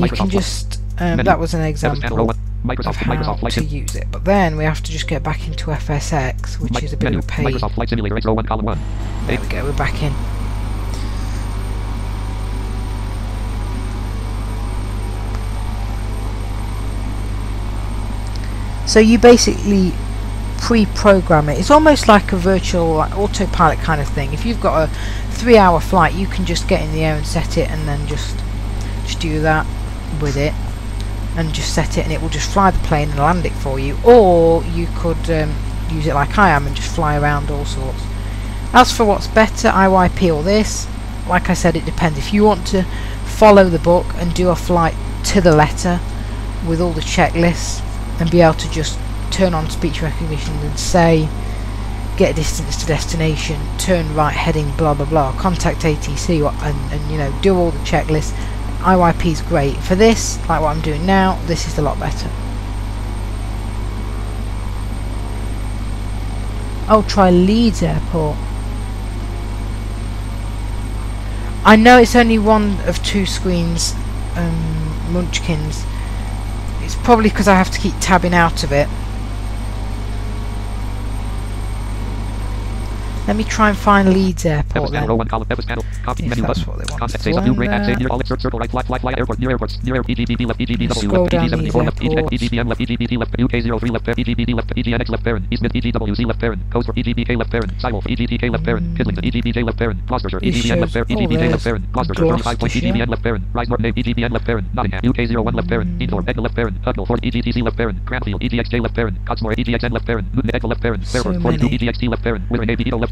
you can just that was an example of how to use it, but then we have to just get back into FSX, which is a bit of a pain. There we go, we're back in. So you basically pre-program it. It's almost like a virtual autopilot kind of thing. If you've got a 3-hour flight, you can just get in the air and set it, and then just do that with it, and just set it, and it will just fly the plane and land it for you. Or you could use it like I am and just fly around all sorts. As for what's better, IYP or this, like I said, it depends. If you want to follow the book and do a flight to the letter with all the checklists and be able to just turn on speech recognition and say get distance to destination, turn right heading blah blah blah, contact ATC, and you know, do all the checklists, IYP is great. For this, like what I'm doing now, this is a lot better. I'll try Leeds Airport. I know it's only one of 2 screens, munchkins. It's probably because I have to keep tabbing out of it. Let me try and find Leeds Airport then. If that's what they want. Scroll down Leeds Airport.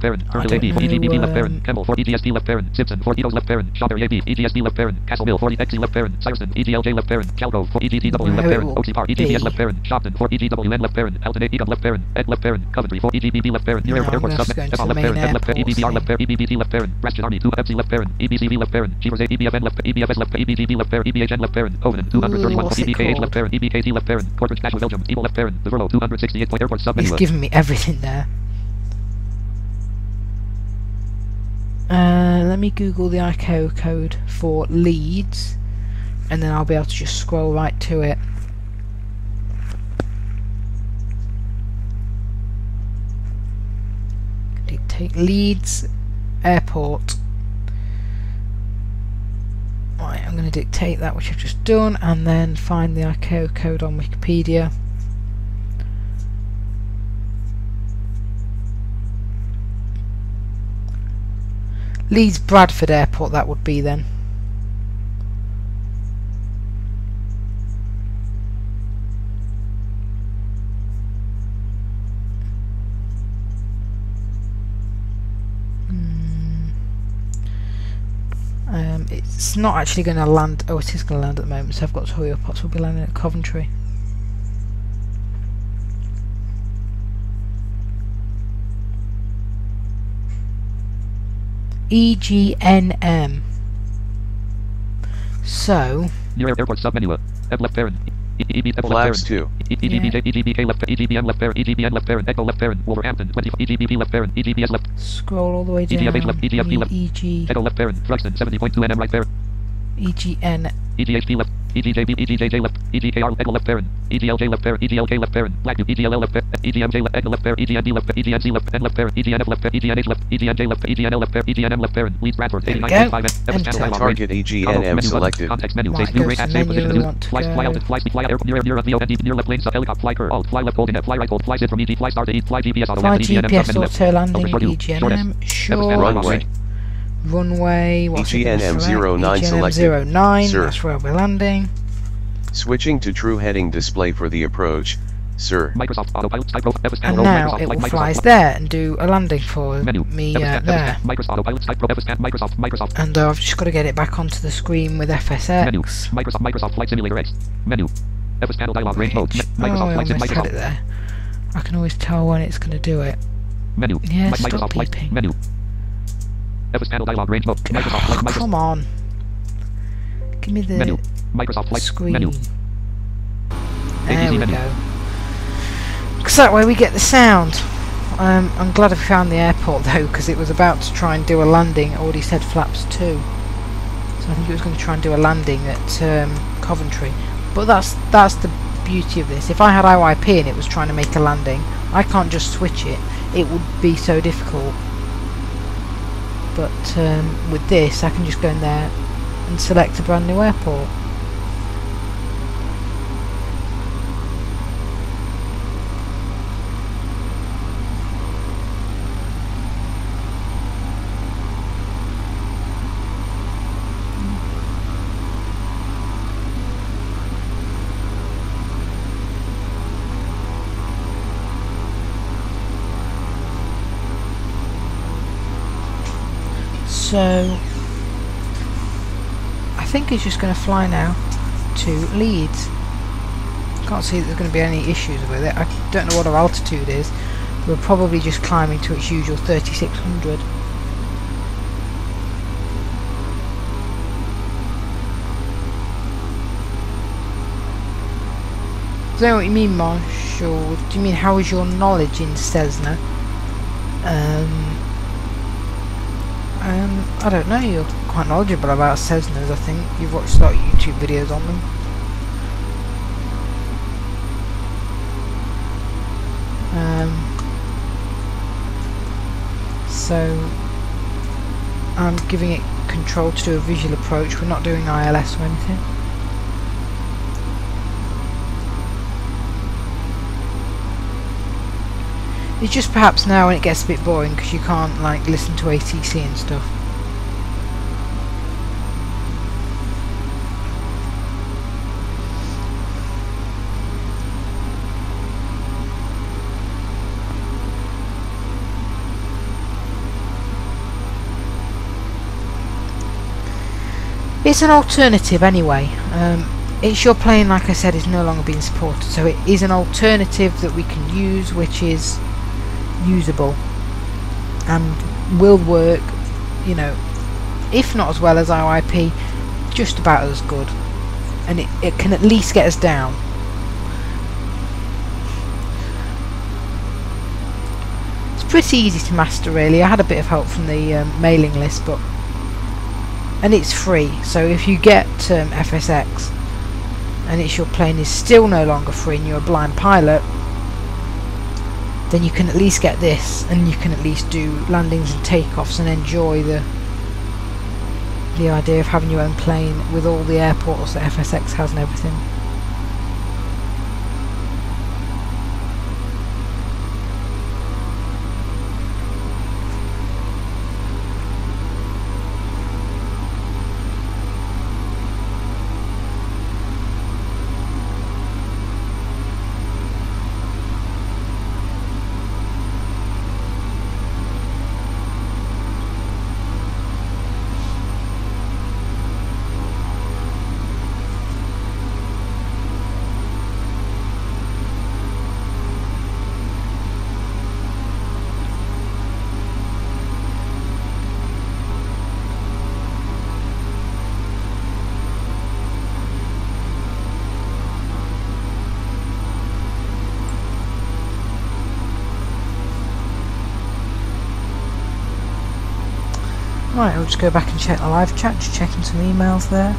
EGBB left parent, Campbell 4 EGSP left parent, Simpson 4 Edos left parent, Shopper AB, EGSP left parent, Castleville 40 XC left parent, Syerson, EGLJ left parent, Calgrove 4 EGTW left parent, Oxy EGPS left parent, Shopton 4 EGWN left parent, Elton 8 EGUB left parent, Ed left parent, Coventry 4 EGBB left parent, Near Airport Subnet, F left parent, Ed left parent, EBBR left parent, EBBT left parent, Braston Army 2 FC left parent, EBCV left parent, Cheevers 8 EBFN left parent, EBFS left parent, EBGB left parent, EBHN left parent, Covenant 231 EBKH left parent, EBKT left parent, Corbridge Nashville Belgium, Evil left parent, the Verlo 268 point airport submenu. He's given me everything there. Let me Google the ICAO code for Leeds, and then I'll be able to just scroll right to it. Dictate Leeds Airport. Right, I'm going to dictate that, which I've just done, and then find the ICAO code on Wikipedia. Leeds Bradford Airport, that would be then. it's not actually going to land. Oh, it is going to land at the moment, so I've got to hurry up. Else we'll be landing at Coventry. EGNM. So. Near airport submenu. F left parent. Flaps 2. EGBK left. EGBN left parent. EGBN left parent. Echo left parent. Wolverhampton 20. EGBP left parent. EGBS left. Scroll all the way down. EGFH left. EGFP left. EG. Echo left parent. Thruxton 70.2 NM right parent. EGN. EGHP left. EGJB. EGJJ left. EGKR Echo left parent. EGLJ left parent. EGLK left parent. Black EGLL left parent. EGMJ left. Echo left parent. EGND left. EGNC left. N left parent. EGNF left. EGNH left. EGNJ left. EGNL left parent. EGNM left parent. Leeds Bradford 89.5. Target EGNM selected. Context menu. Right, Face new go rate to at menu, save position. we want to Fly go- out. Fly airport near VOND near left lane sub helicopter fly cur alt fly left holding fly right hold fly sit from EG fly start to fly GPS auto Fly land EGNM GPS submenu left. auto landing. Over short U. Short S. EGNM. Sure. Runway. Runway. What's it gonna EGNM select? 09 selected. EGNM 09. Sir. That's where we're landing. Switching to true heading display for the approach, sir. Microsoft Autopilot Type Pro FS And Panel now Microsoft it will Microsoft flies there and do a landing for Menu. me FS there. Microsoft Autopilot Type Pro FS Microsoft And I've just got to get it back onto the screen with FSX. Menu. Microsoft Flight Simulator X. Menu. FS Panel Dialog Range Mode. I Microsoft Flight Sim almost had it Microsoft. there. I can always tell when it's going to do it. Menu. Yeah, stop Microsoft Flight beeping. Menu. FS Panel Dialog Range Mode. Microsoft Flight Microsoft Come on. Give me the Menu. Microsoft Flight screen. Menu. There ABC we menu. go. Because that way we get the sound. I'm glad I found the airport though, because it was about to try and do a landing. It already said flaps 2. So I think it was going to try and do a landing at Coventry. But that's the beauty of this. If I had IYP and it was trying to make a landing, I can't just switch it. It would be so difficult. But with this, I can just go in there and select a brand new airport. So I think it's just going to fly now to Leeds. Can't see that there's going to be any issues with it. I don't know what our altitude is. We're probably just climbing to its usual 3600. I don't know what you mean, Marshall. Do you mean how is your knowledge in Cessna? I don't know, you're quite knowledgeable about Cessnas, I think. You've watched a lot of YouTube videos on them. So I'm giving it control to do a visual approach. We're not doing ILS or anything. It's just perhaps now when it gets a bit boring because you can't like listen to ATC and stuff. It's an alternative anyway. It's your plane, like I said, is no longer being supported, so it is an alternative that we can use, which is usable and will work, you know, if not as well as IYP, just about as good, and it can at least get us down. It's pretty easy to master really. I had a bit of help from the mailing list, but and it's free, so if you get FSX and it's your plane is still no longer free and you're a blind pilot, then you can at least get this and you can at least do landings and takeoffs and enjoy the idea of having your own plane with all the airports that FSX has and everything. Right, I'll just go back and check the live chat, just checking some emails there.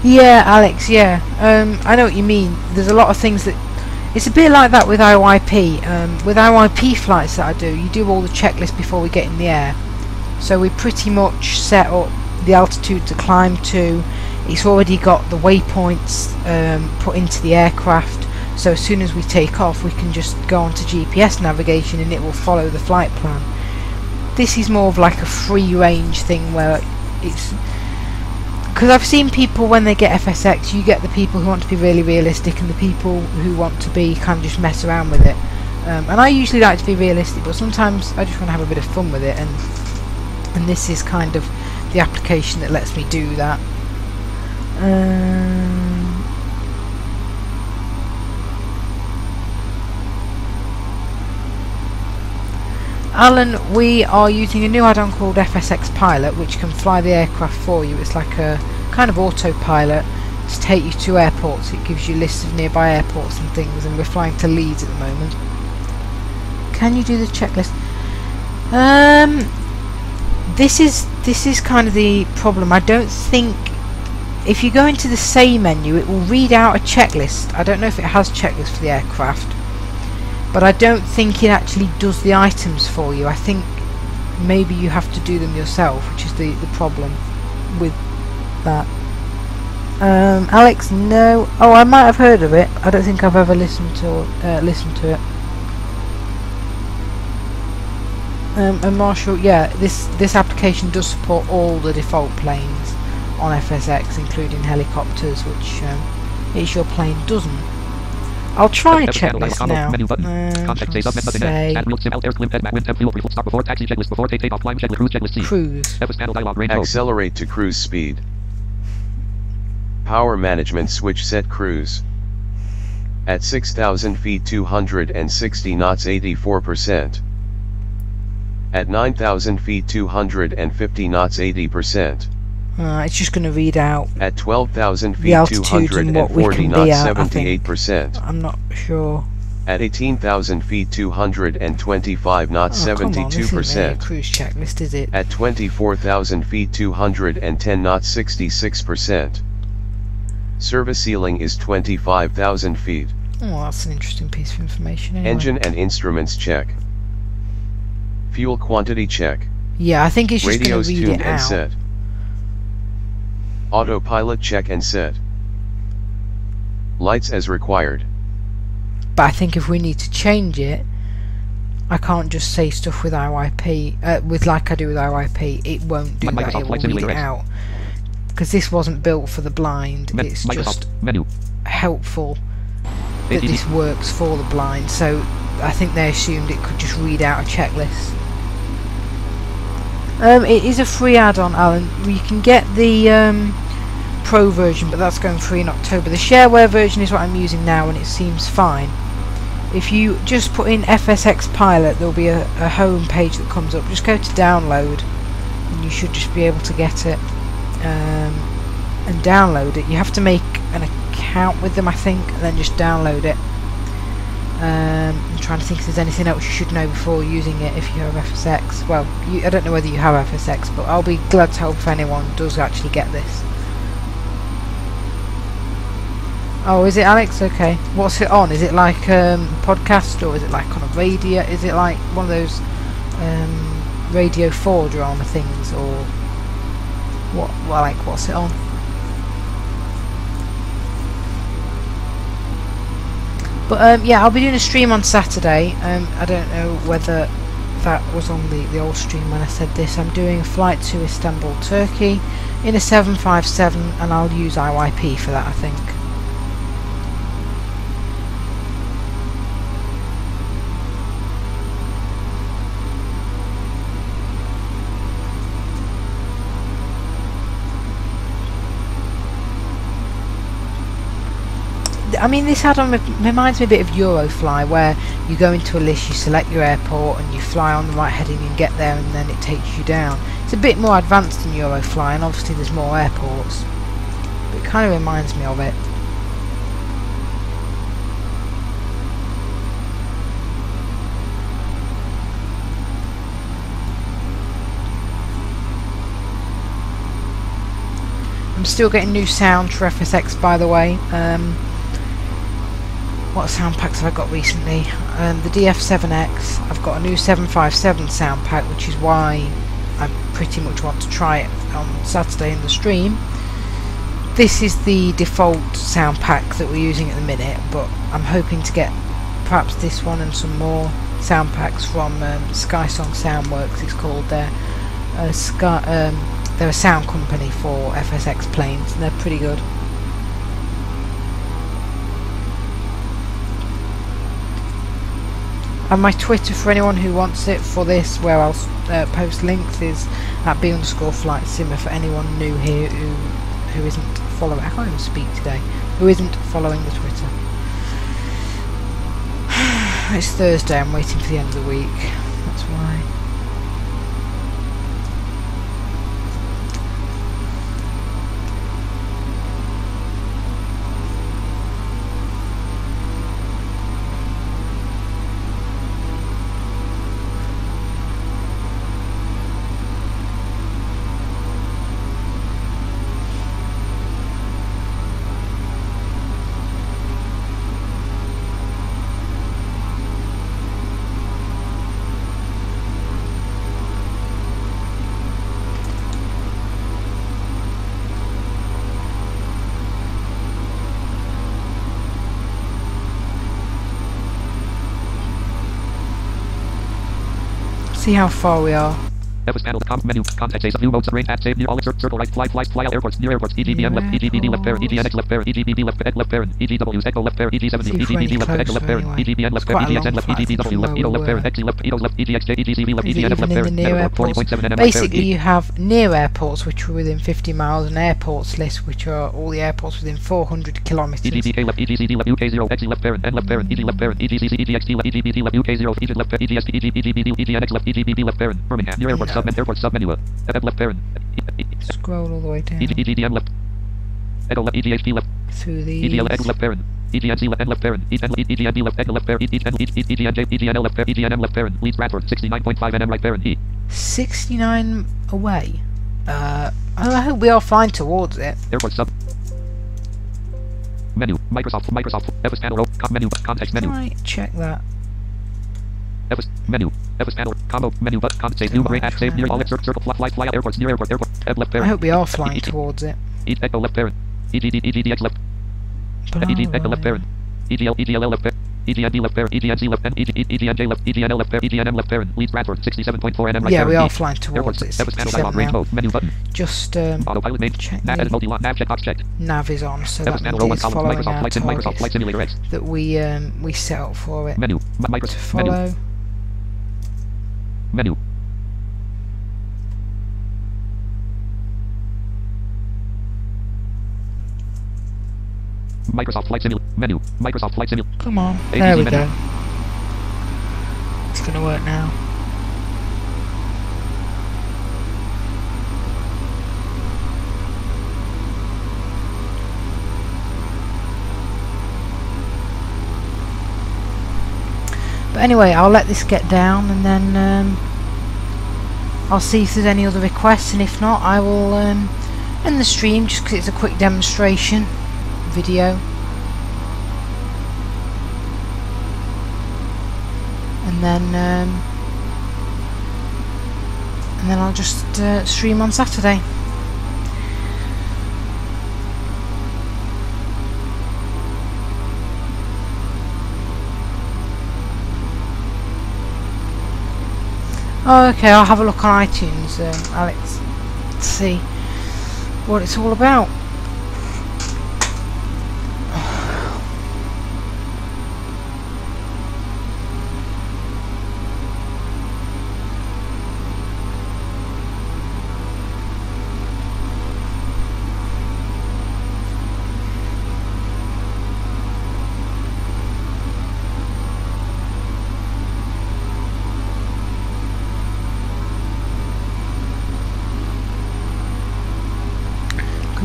Yeah, Alex, yeah. I know what you mean. There's a lot of things that... It's a bit like that with IYP. With IYP flights that I do, you do all the checklists before we get in the air. So we pretty much set up the altitude to climb to. It's already got the waypoints put into the aircraft, so as soon as we take off we can just go onto GPS navigation and it will follow the flight plan. This is more of like a free range thing where it's... Because I've seen people when they get FSX, you get the people who want to be really realistic and the people who want to be kind of just mess around with it. And I usually like to be realistic, but sometimes I just want to have a bit of fun with it, and this is kind of the application that lets me do that. Alan, we are using a new add-on called FSX Pilot, which can fly the aircraft for you. It's like a kind of autopilot to take you to airports. It gives you lists of nearby airports and things, and we're flying to Leeds at the moment. Can you do the checklist? This is kind of the problem. I don't think... If you go into the Say menu, it will read out a checklist. I don't know if it has checklists for the aircraft, but I don't think it actually does the items for you. I think maybe you have to do them yourself, which is the problem with that. Alex, no. Oh, I might have heard of it. I don't think I've ever listened to it. And Marshall, yeah, this application does support all the default planes on FSX, including helicopters, which your plane doesn't. I'll try a checklist now. Cruise. Accelerate to cruise speed. Power management switch set cruise. At 6,000 feet 260 knots 84%. At 9,000 feet 250 knots 80%. It's just going to read out at 12,000 feet 240 knots 78%. I'm not sure. At 18,000 feet 225 knots 72%. Cruise checklist, is it? At 24,000 feet 210 knots 66%. Service ceiling is 25,000 feet. Oh, that's an interesting piece of information. Anyway. Engine and instruments check. Fuel quantity check. Yeah, I think it's just going to read tuned it and out. set. Autopilot check and set. Lights as required. But I think if we need to change it, I can't just say stuff with IYP, with like I do with IYP. It won't do that. It will read it out. Because this wasn't built for the blind. It's just helpful that this works for the blind. So I think they assumed it could just read out a checklist. It is a free add-on, Alan. You can get the Pro version, but that's going free in October. The shareware version is what I'm using now, and it seems fine. If you just put in FSX Pilot, there'll be a home page that comes up. Just go to download, and you should just be able to get it and download it. You have to make an account with them, I think, and then just download it. I'm trying to think if there's anything else you should know before using it if you have FSX. Well, I don't know whether you have FSX, but I'll be glad to help if anyone does actually get this. Oh, is it, Alex? Okay. What's it on? Is it like podcast, or is it like on a radio? Is it like one of those Radio 4 drama things, or what? Well, like, what's it on? But yeah, I'll be doing a stream on Saturday. I don't know whether that was on the old stream when I said this. I'm doing a flight to Istanbul, Turkey in a 757, and I'll use IYP for that, I think. I mean, this add-on reminds me a bit of Eurofly, where you go into a list, you select your airport, and you fly on the right heading and get there, and then it takes you down. It's a bit more advanced than Eurofly, and obviously there's more airports. It kind of reminds me of it. I'm still getting new sound for FSX, by the way. What sound packs have I got recently? The DF7X, I've got a new 757 sound pack, which is why I pretty much want to try it on Saturday in the stream. This is the default sound pack that we're using at the minute, but I'm hoping to get perhaps this one and some more sound packs from Skysong Soundworks. It's called. They're a sound company for FSX planes, and they're pretty good. And my Twitter, for anyone who wants it for this, where I'll post links, is at @b_flightsimmer for anyone new here who isn't following. I can't even speak today. Who isn't following the Twitter. It's Thursday. I'm waiting for the end of the week. That's why. See how far we are. Fs panel comp menu context base of view modes range at save near all circle right fly out airports near airports EGBM left EGBD left parent EGNX left parent EGBD left parent EGW echo left parent EG70 EGBD left echo left parent EGBN left parent EGXN left EGBW left EDO left parent XE left EDO left EGXJ EGCV left EGNF left parent near airports. Basically you have near airports which are within 50 miles and airports list which are all the airports within 400 kilometers. EGBK left EGCD left UK0 XE left parent N left parent EG left parent EGCC EGXT left EGBT left UK0 EG left EGSP EGBD EGNX left EGBB left parent Birmingham near airport submenu left parent. Scroll all the way down. EGDM left. Echo left. EGHP left. Through these. EGL echo left parent. EGNC left. N left parent. EGNB left. Echo left parent. EGNJ. EGNL left parent. EGNM left parent. Leeds Bradford 69.5 nm right parent. 69 away. I hope we are flying towards it. Airport sub. Menu. Microsoft. FS panel. Menu. Context menu. Right, check that. FS menu. FS panel. Combo menu. But context new range at save near all circle fly out airports near airport left parent. I hope we are flying towards it. Echo left parent. EGDX left. Echo left parent. EGL left parent. EGND left parent. EGNC left parent. EGNJ left. EGNL left parent. EGNM left parent. Leeds Bradford 67.4 nm right parent. Yeah, we are flying towards it. FS panel dialog range mode menu button. Just autopilot main check nav edit multi nav checkbox checked. Nav is on, so that panel means it's following Microsoft our Microsoft Flight Simulator X that we set up for it. Menu. To follow. Menu. Microsoft Flight Simulator menu. Microsoft Flight Simulator. Come on. ADC There we menu. go. It's gonna work now. But anyway, I'll let this get down and then I'll see if there's any other requests, and if not I will end the stream just because it's a quick demonstration video. And then I'll just stream on Saturday. Oh, okay, I'll have a look on iTunes, Alex, to see what it's all about.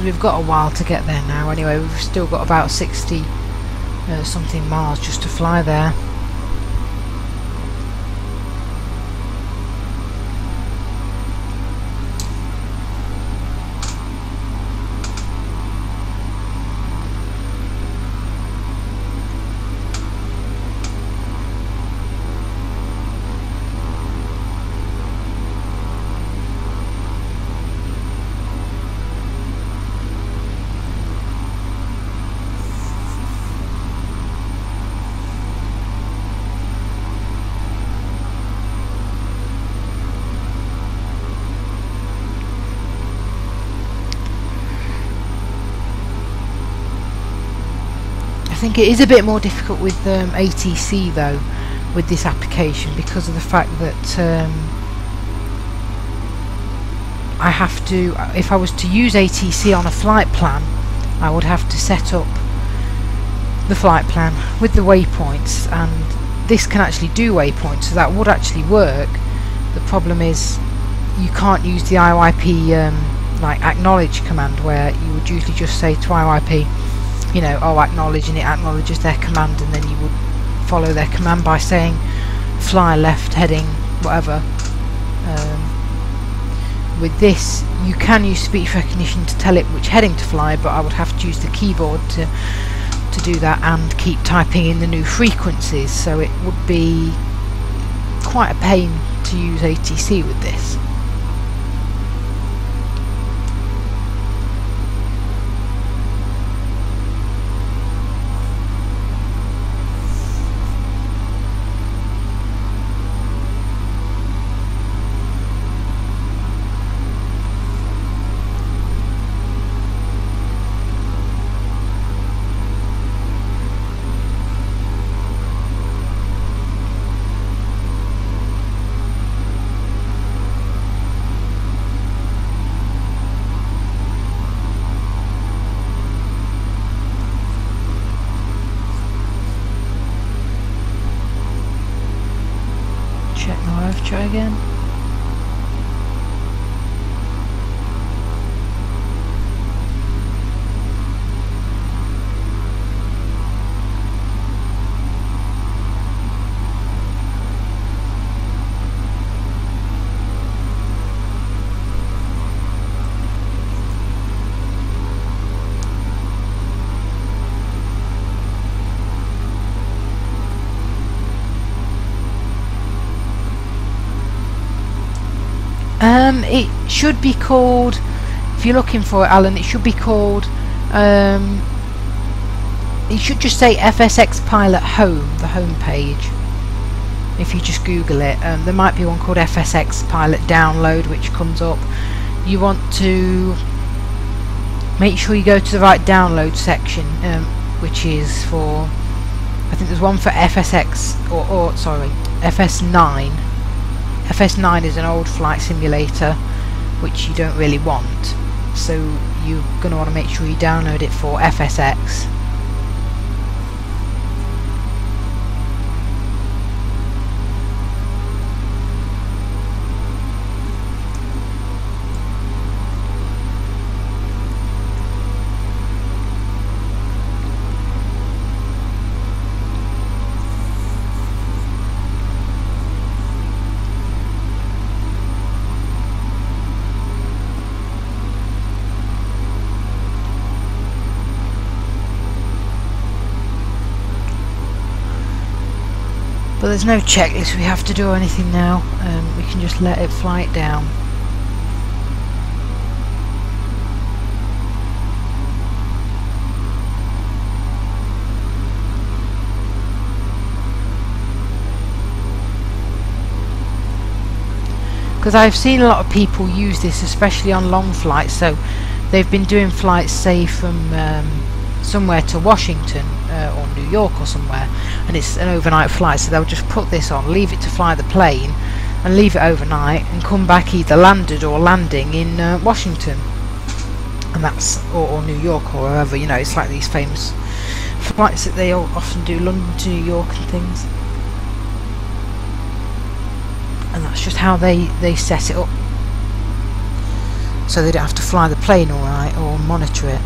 because we've got a while to get there now. Anyway, we've still got about 60 something miles just to fly there. I think it is a bit more difficult with ATC though, with this application, because of the fact that I have to, if I was to use ATC on a flight plan, I would have to set up the flight plan with the waypoints, and this can actually do waypoints, so that would actually work. The problem is you can't use the IYP like acknowledge command, where you would usually just say to IYP, you know, oh, acknowledge, and it acknowledges their command, and then you would follow their command by saying fly left heading whatever. With this you can use speech recognition to tell it which heading to fly, but I would have to use the keyboard to do that and keep typing in the new frequencies, so it would be quite a pain to use ATC with this. Try again. It should be called, if you're looking for it, Alan, it should be called, it should just say FSX Pilot Home, the home page. If you just Google it, there might be one called FSX Pilot Download which comes up. You want to make sure you go to the right download section, which is for, I think there's one for FSX, or sorry, FS9. FS9 is an old flight simulator which you don't really want, so you're going to want to make sure you download it for FSX. But there's no checklist we have to do or anything now, we can just let it fly it down. Because I've seen a lot of people use this, especially on long flights, so they've been doing flights, say, from somewhere to Washington or New York or somewhere, and it's an overnight flight, so they'll just put this on, leave it to fly the plane and leave it overnight, and come back either landed or landing in Washington, and that's or New York or wherever, you know. It's like these famous flights that they often do, London to New York and things, and that's just how they set it up. so they don't have to fly the plane all night or monitor it.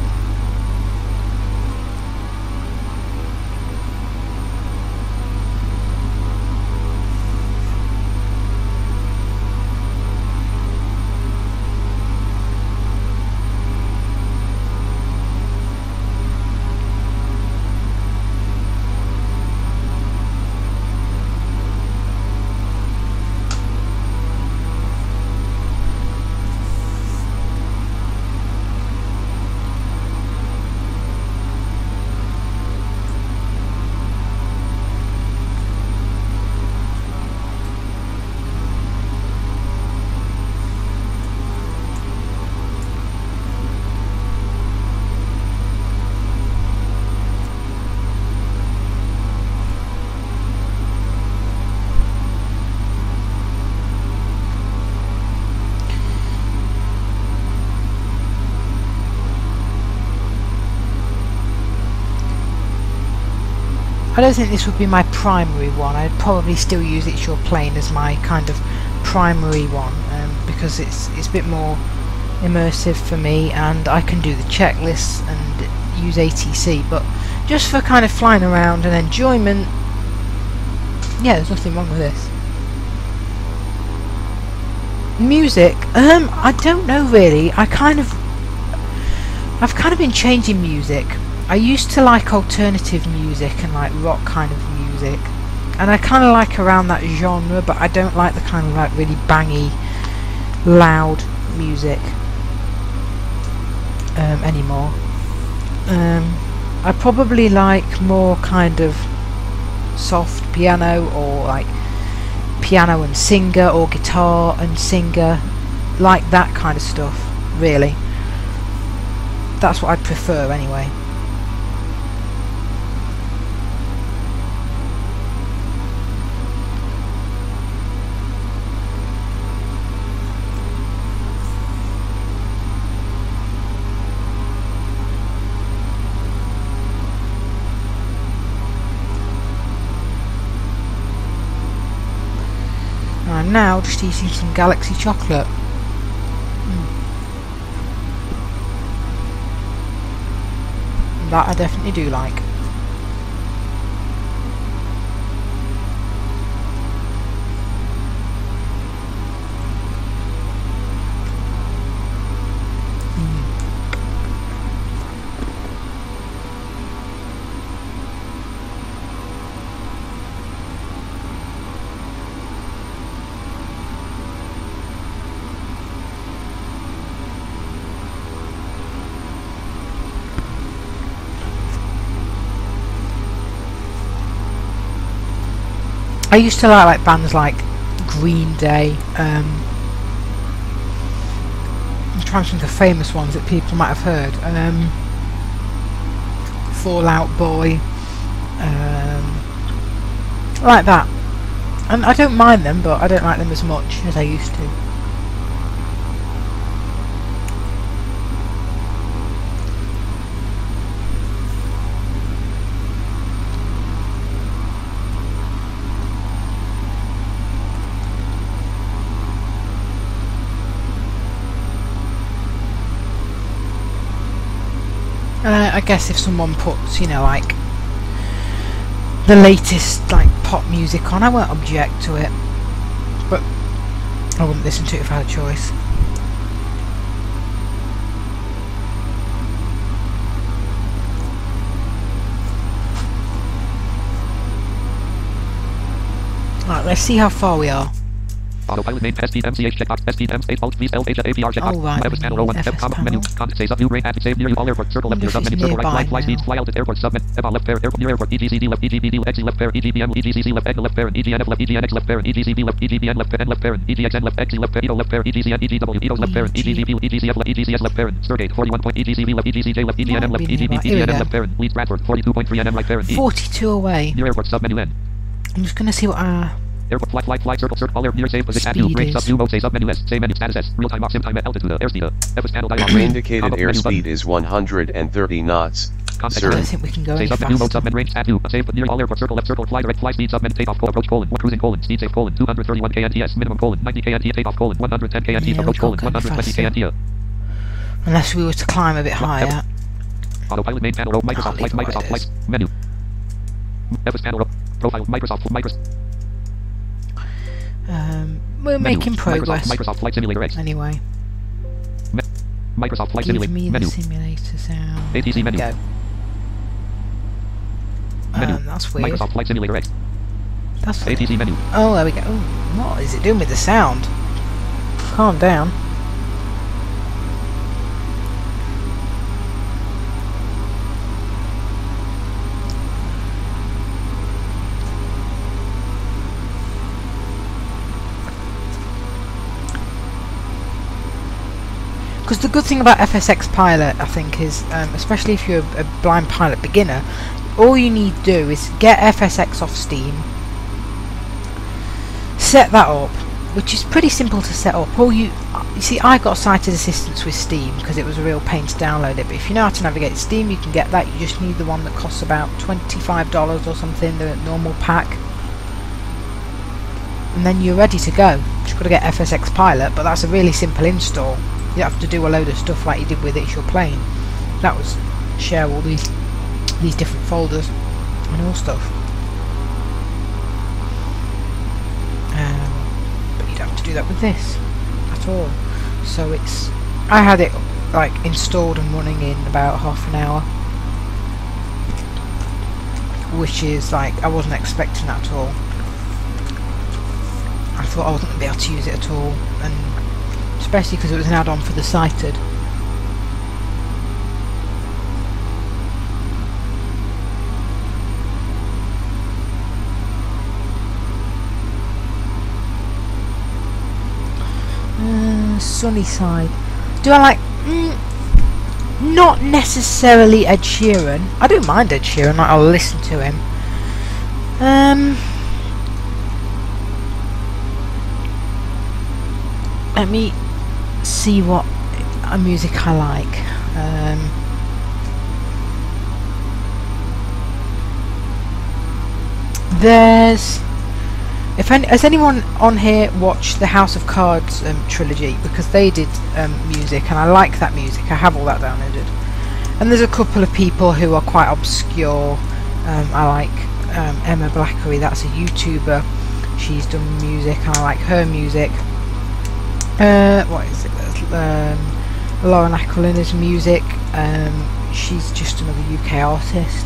I don't think this would be my primary one. I'd probably still use It's Your Plane as my kind of primary one, because it's a bit more immersive for me, and I can do the checklists and use ATC, but just for kind of flying around and enjoyment, yeah, there's nothing wrong with this. Music, I don't know really. I've kind of been changing music. I used to like alternative music and like rock kind of music, and I kind of like around that genre, but I don't like the kind of like really bangy, loud music anymore. I probably like more kind of soft piano, or like piano and singer, or guitar and singer, like that kind of stuff, really. That's what I'd prefer anyway. I'm now just eating some Galaxy chocolate. That I definitely do like. I used to like bands like Green Day. I'm trying to think of famous ones that people might have heard. Fall Out Boy, like that. And I don't mind them, but I don't like them as much as I used to. I guess if someone puts, you know, like the latest like pop music on, I won't object to it, but I wouldn't listen to it if I had a choice. Right, let's see how far we are. Autopilot name SPM CH checkbox SPM space alt please LH APR checkbox. Oh, right. FS panel row 1 F comma menu context save view rate at save near you all airport circle left near sub menu circle right flight fly speeds fly out at airport submit F left pair airport near airport EGCD left EGBD left XC left pair EGBM EGCC left EG left pair EGNF left EGNX left pair EGCB left EGBN left N left pair EGXN left XC left pair EDO left pair EGCN EGW EDO left pair EGCB EGCF left EGCS left pair Stargate 41 point EGCB left EGCJ left EGNM left EGB EGNM left pair Leeds Bradford 42.3 NM right pair 42 away. Near airport sub menu N. I'm just gonna see what our airport flight circle circle all air near save position add new range sub view mode say sub menu S say menu status S real time off sim time at altitude airspeed FS panel dialog indicated airspeed is 130 knots. I Sir. don't think we can go any save menu mode faster. submit range add new save near all airport circle left circle fly direct fly speed submit takeoff approach colon cruising colon speed safe colon 231 kNTS minimum colon 90 kNT takeoff colon 110 kNT Yeah, approach we'll colon go 120 faster. kNT Unless we were to climb a bit higher. Autopilot main panel. Microsoft leave Flight. it where Microsoft it Flight. is. Menu. FS panel up. Profile. Microsoft. We're making progress. Microsoft Flight Simulator X. Anyway. Microsoft Flight Give Simulator. me Menu. the simulator sound. ATC There we menu. go. Menu. That's weird. Microsoft Flight Simulator X. That's ATC menu. Oh, there we go. Ooh, what is it doing with the sound? Calm down. Because the good thing about FSX Pilot, I think, is, especially if you're a blind pilot beginner, all you need to do is get FSX off Steam, set that up, which is pretty simple to set up. You see, I got sighted assistance with Steam because it was a real pain to download it, but if you know how to navigate Steam, you can get that. You just need the one that costs about $25 or something, the normal pack, and then you're ready to go. You've got to get FSX Pilot, but that's a really simple install. You don't have to do a load of stuff like you did with It's Your Plane. That was share all these different folders and all stuff. But you don't have to do that with this at all. So I had it like installed and running in about half an hour, which is like, I wasn't expecting that at all. I thought I wasn't going to be able to use it at all, and especially because it was an add-on for the sighted. Sunny Side. Do I like... not necessarily Ed Sheeran. I don't mind Ed Sheeran, like, I'll listen to him. Let me see what music I like. Has anyone on here watched the House of Cards trilogy? Because they did music, and I like that music. I have all that downloaded. And there's a couple of people who are quite obscure. I like Emma Blackery. That's a YouTuber. She's done music, and I like her music. What is it? Lauren Aquilina's music. She's just another UK artist.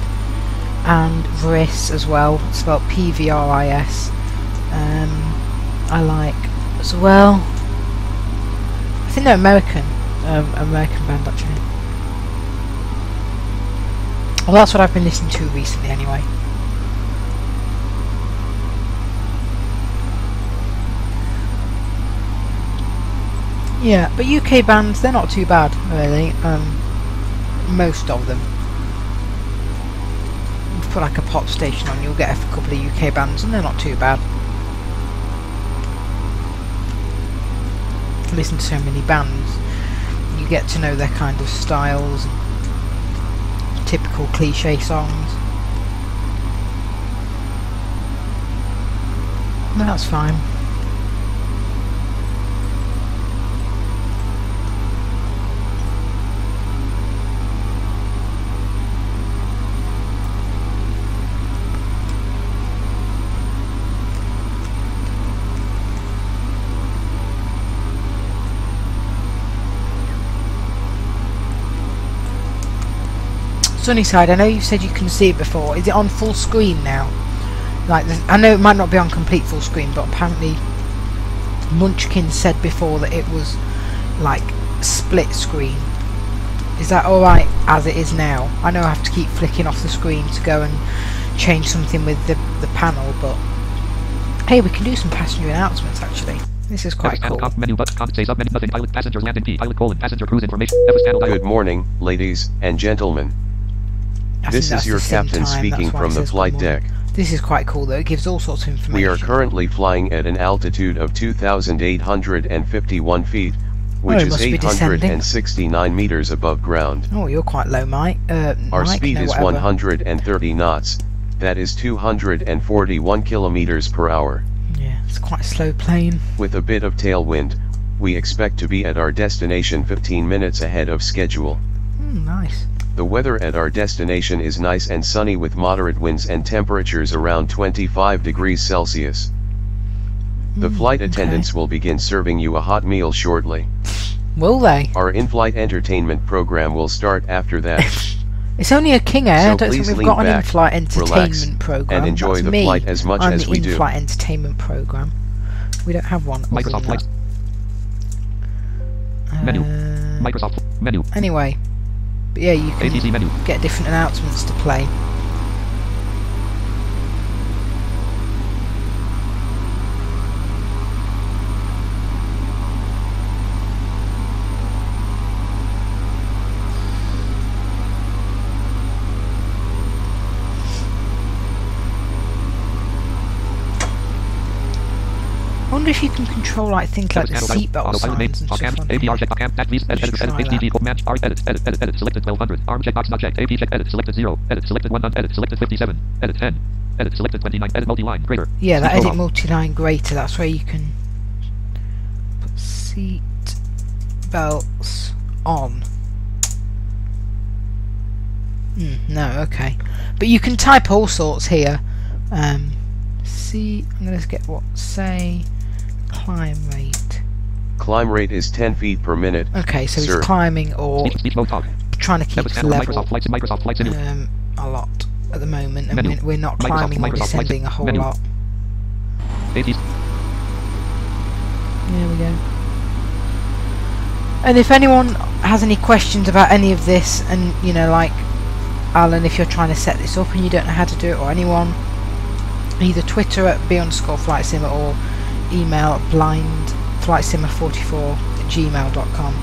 And Vris as well, spelled P-V-R-I-S. I like as well. I think they're American band actually. Well, that's what I've been listening to recently anyway. Yeah, but UK bands, they're not too bad really. Most of them. Put like a pop station on, you'll get a couple of UK bands and they're not too bad. Listen to so many bands, you get to know their kind of styles and typical cliche songs. No, that's fine. Sunnyside, I know you said you can see it before. Is it on full screen now? Like, I know it might not be on complete full screen, but apparently Munchkin said before that it was like split screen. Is that alright as it is now? I know I have to keep flicking off the screen to go and change something with the panel, but hey, we can do some passenger announcements actually. This is quite cool. Menu button, comment says up menu nothing, pilot passenger landing P, pilot colon, passenger cruise information, FS panel. Good morning, ladies and gentlemen. This is your captain speaking from the flight deck. This is quite cool though, it gives all sorts of information. We are currently flying at an altitude of 2,851 feet, which is 869 meters above ground. Oh, you're quite low, Mike. Our speed is 130 knots, that is 241 kilometers per hour. Yeah, it's quite a slow plane. With a bit of tailwind, We expect to be at our destination 15 minutes ahead of schedule. Nice. The weather at our destination is nice and sunny with moderate winds and temperatures around 25 degrees Celsius. The flight attendants will begin serving you a hot meal shortly. Will they? Our in-flight entertainment program will start after that. It's only a King Air. So I don't think please we've got lean an back, in-flight entertainment relax, program. and enjoy That's the me. flight as much I'm as the we do. in-flight entertainment program. We don't have one. Microsoft Flight. Menu. Microsoft menu. Anyway, but yeah, you can ATC menu. get different announcements to play. I wonder if you can control like things like the seatbelt signs and stuff on here. APR check cam match views edit HDG match R edit selected 1200 arm checkbox not checked AP check edit selected 0 edit selected 1 edit selected 57 edit 10 edit selected 29 edit multi-line greater. Yeah, that edit multi-line greater, that's where you can put seat belts on. No, okay. But you can type all sorts here. See, I'm going to get what, say, climb rate. Climb rate is 10 feet per minute. Okay, so sir. he's climbing or Speech mode talk. trying to keep his level Microsoft Flight Simulator. a lot at the moment, and Menu. we're not climbing or descending a whole Menu. lot. ATC. There we go. And if anyone has any questions about any of this, and you know, like Alan, if you're trying to set this up and you don't know how to do it, or anyone, either Twitter at b_flightsimmer or email blindflightsimmer44@gmail.com.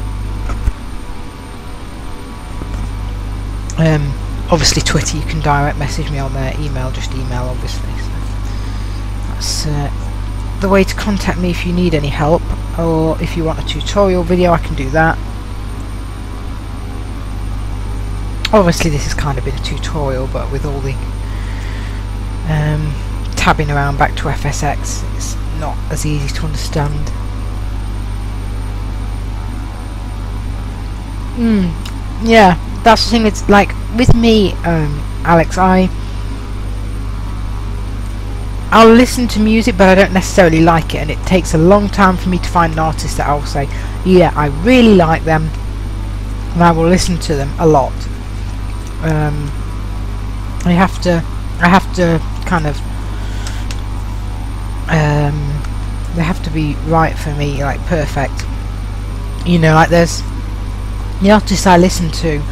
Obviously Twitter, you can direct message me on there. Email, just email, obviously. So that's the way to contact me if you need any help, or if you want a tutorial video, I can do that. Obviously this has kind of been a tutorial, but with all the tabbing around back to FSX, it's not as easy to understand. Yeah, that's the thing. It's like with me, Alex, I'll listen to music, but I don't necessarily like it, and it takes a long time for me to find an artist that I'll say, yeah, I really like them, and I will listen to them a lot. I have to kind of they have to be right for me, like perfect. You know, like there's the artists I listen to,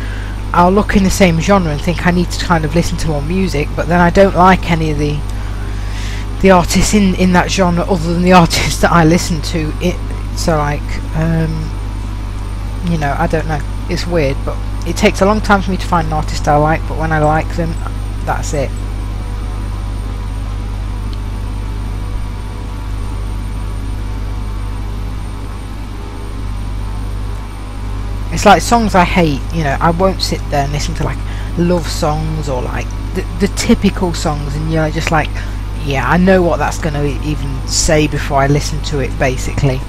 I'll look in the same genre and think I need to kind of listen to more music, but then I don't like any of the artists in that genre other than the artists that I listen to. So like you know, I don't know, it's weird, but it takes a long time for me to find an artist I like, but when I like them, that's it. It's like songs I hate, you know, I won't sit there and listen to like love songs or like the typical songs, and you're just like, yeah, I know what that's going to even say before I listen to it, basically.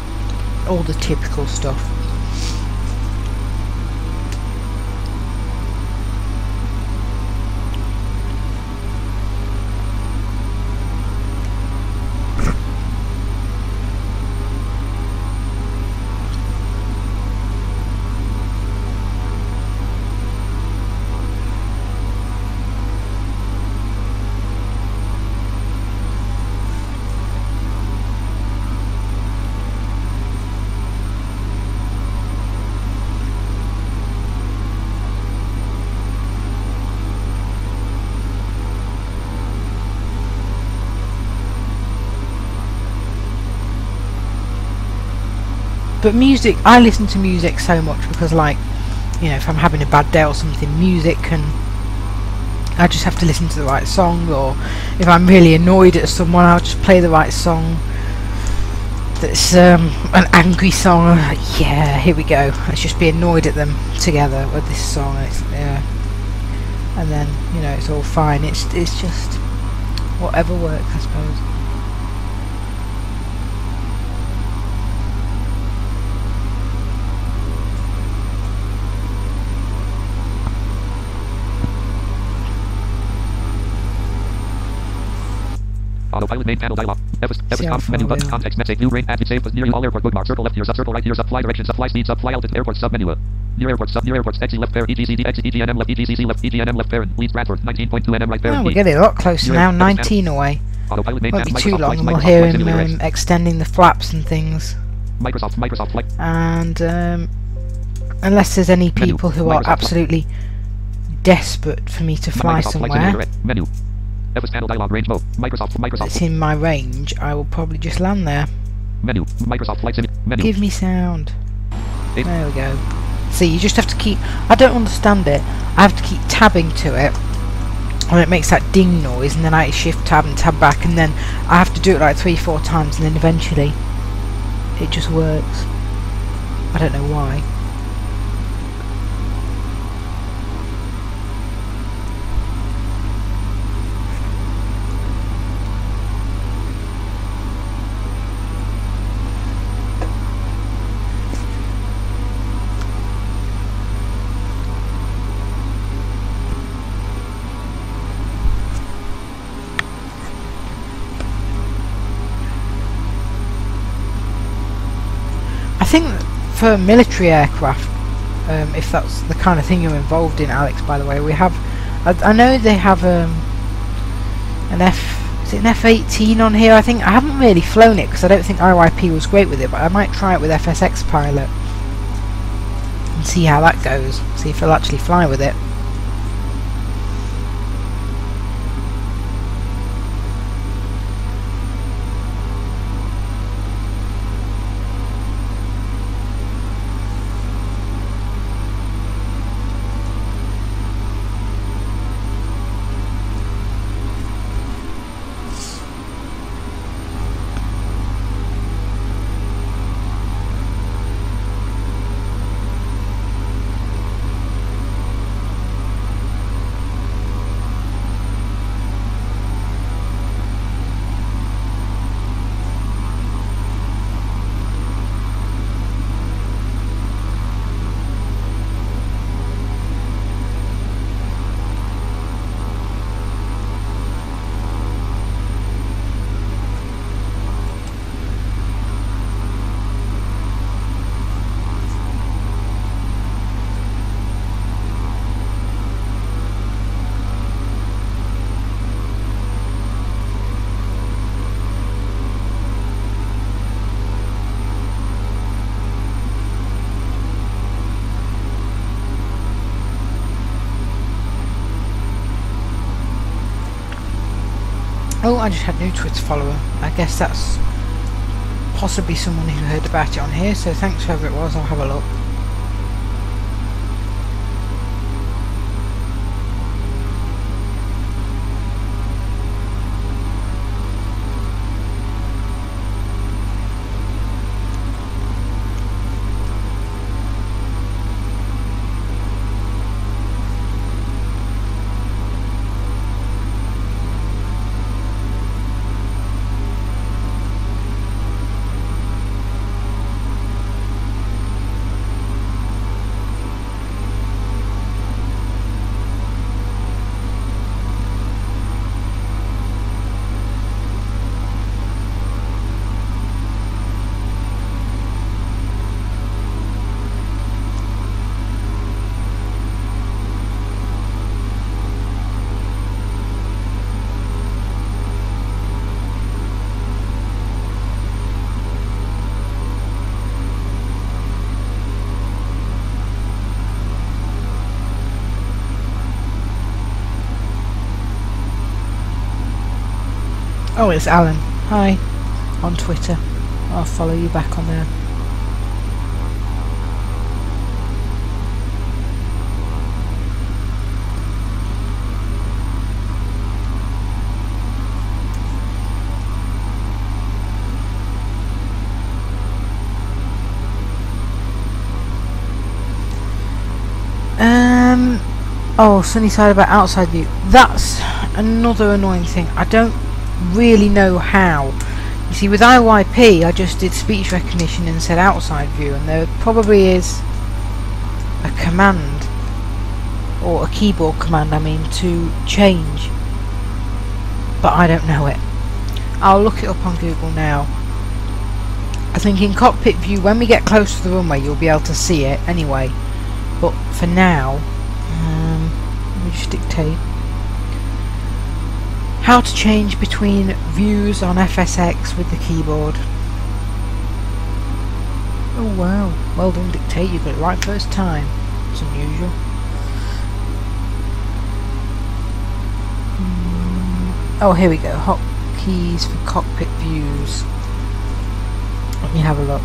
All the typical stuff. But music, I listen to music so much because, like, you know, if I'm having a bad day or something, music can, I just have to listen to the right song, or if I'm really annoyed at someone, I'll just play the right song that's an angry song. Yeah, here we go, let's just be annoyed at them together with this song. Yeah, and then, you know, it's all fine. It's just whatever works, I suppose. Autopilot main panel dialog. See how FS far menu we button are. context message new range active save near you all airport bookmark circle left ears up circle right ears up fly directions up fly speed sub fly altitude airport sub menu near airports XE left parent EGCD EGNM left EGCC left EGNM left parent Leeds Bradford 19.2 NM right parent. Oh, we're getting a lot closer now. 19 away. Autopilot main Won't be panel too Microsoft long, Flight, and we'll Microsoft hear Flight him Simulator X. extending the flaps and things. Microsoft Flight. And unless there's any Menu. people who are Microsoft absolutely desperate for me to fly Microsoft Flight somewhere Simulator X. Menu. FS panel dialog range mode. Microsoft. that's in my range, I will probably just land there. Menu. Microsoft Flight Simulator. Menu. Give me sound. Eight. There we go. See, you just have to keep... I don't understand it. I have to keep tabbing to it, and it makes that ding noise, and then I shift tab and tab back, and then I have to do it like 3-4 times, and then eventually it just works. I don't know why. I think for military aircraft, if that's the kind of thing you're involved in, Alex, by the way, we have... I know they have an is it an F-18 on here, I think. I haven't really flown it because I don't think IYP was great with it, but I might try it with FSX Pilot and see how that goes, see if I'll actually fly with it. Oh, I just had new Twitter follower. I guess that's possibly someone who heard about it on here, so thanks whoever it was, I'll have a look. Oh, it's Alan. Hi. On Twitter. I'll follow you back on there. Oh, sunny side about outside view. That's another annoying thing. I don't really know how. You see, with IYP I just did speech recognition and said outside view, and there probably is a command, or a keyboard command I mean, to change, but I don't know it. I'll look it up on Google now. I think in cockpit view, when we get close to the runway, you'll be able to see it anyway. But for now, let me just dictate. How to change between views on FSX with the keyboard. Oh wow, well done dictate, you got it right first time. It's unusual. Oh, here we go, hotkeys for cockpit views. Let me have a look.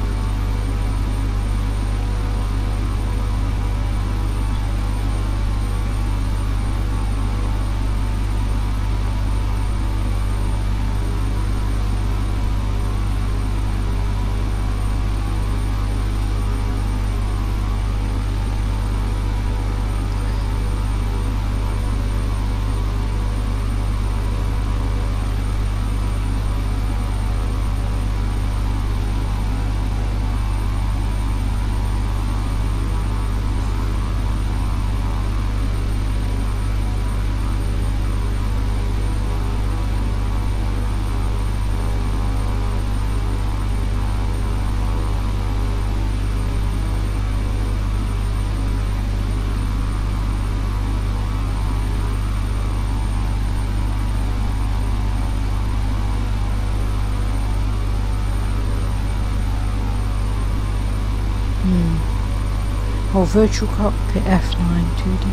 Oh, virtual cockpit F9 2D.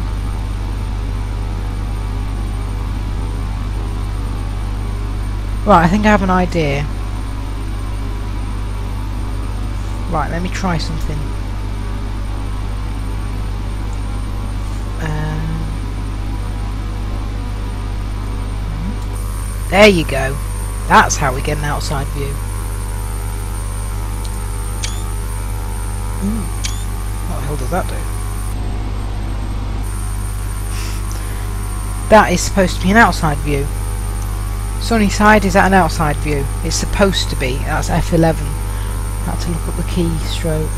Right, I think I have an idea. Right, let me try something. There you go. That's how we get an outside view. Ooh. What the hell does that do? That is supposed to be an outside view. Sunny side, is that an outside view? It's supposed to be. That's F11. I had to look up the keystroke.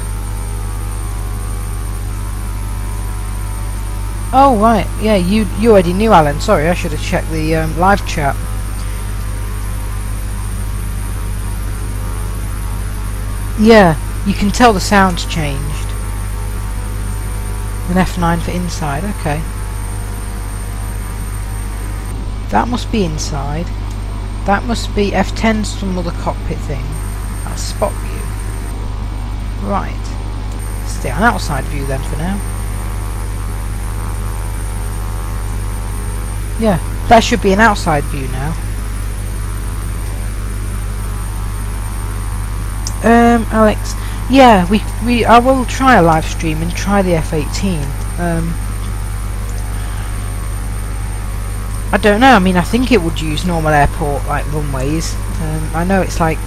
Oh right, yeah, you already knew, Alan. Sorry, I should have checked the live chat. Yeah, you can tell the sound's changed. An F9 for inside, okay. That must be inside. That must be F10's some other cockpit thing. That's spot view. Right. Stay on outside view then for now. Yeah, that should be an outside view now. Alex, yeah, I will try a live stream and try the F18. I don't know. I mean, I think it would use normal airport like runways. I know it's like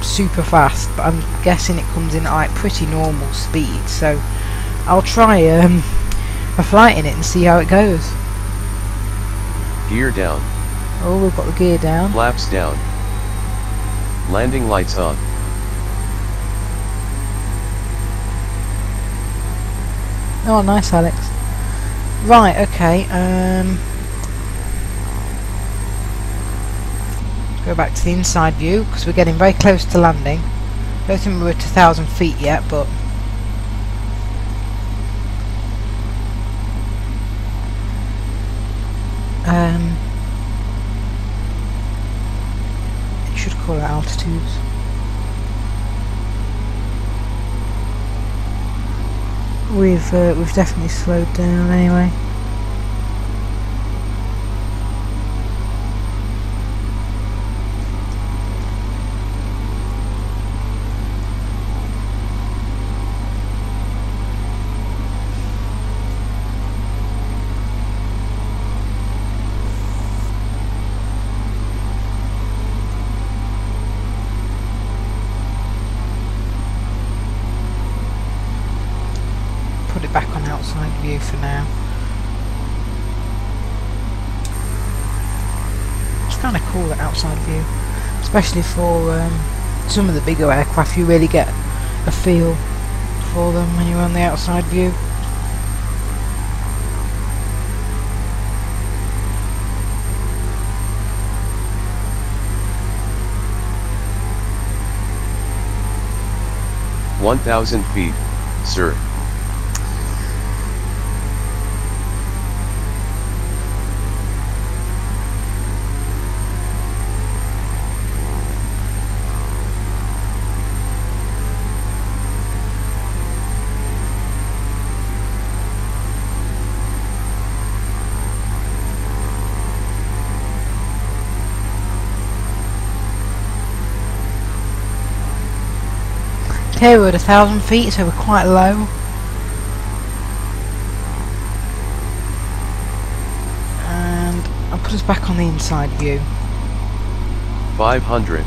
super fast, but I'm guessing it comes in at like pretty normal speed. So I'll try a flight in it and see how it goes. Gear down. Oh, we've got the gear down. Flaps down. Landing lights on. Oh, nice, Alex. Right, okay. Go back to the inside view because we're getting very close to landing. I don't think we're at 1,000 feet yet, but it should call it altitudes. We've definitely slowed down anyway. Put it back on outside view for now. It's kind of cool, that outside view, especially for some of the bigger aircraft. You really get a feel for them when you're on the outside view. 1,000 feet, sir. Okay, we're at 1,000 feet, so we're quite low. And I'll put us back on the inside view. 500.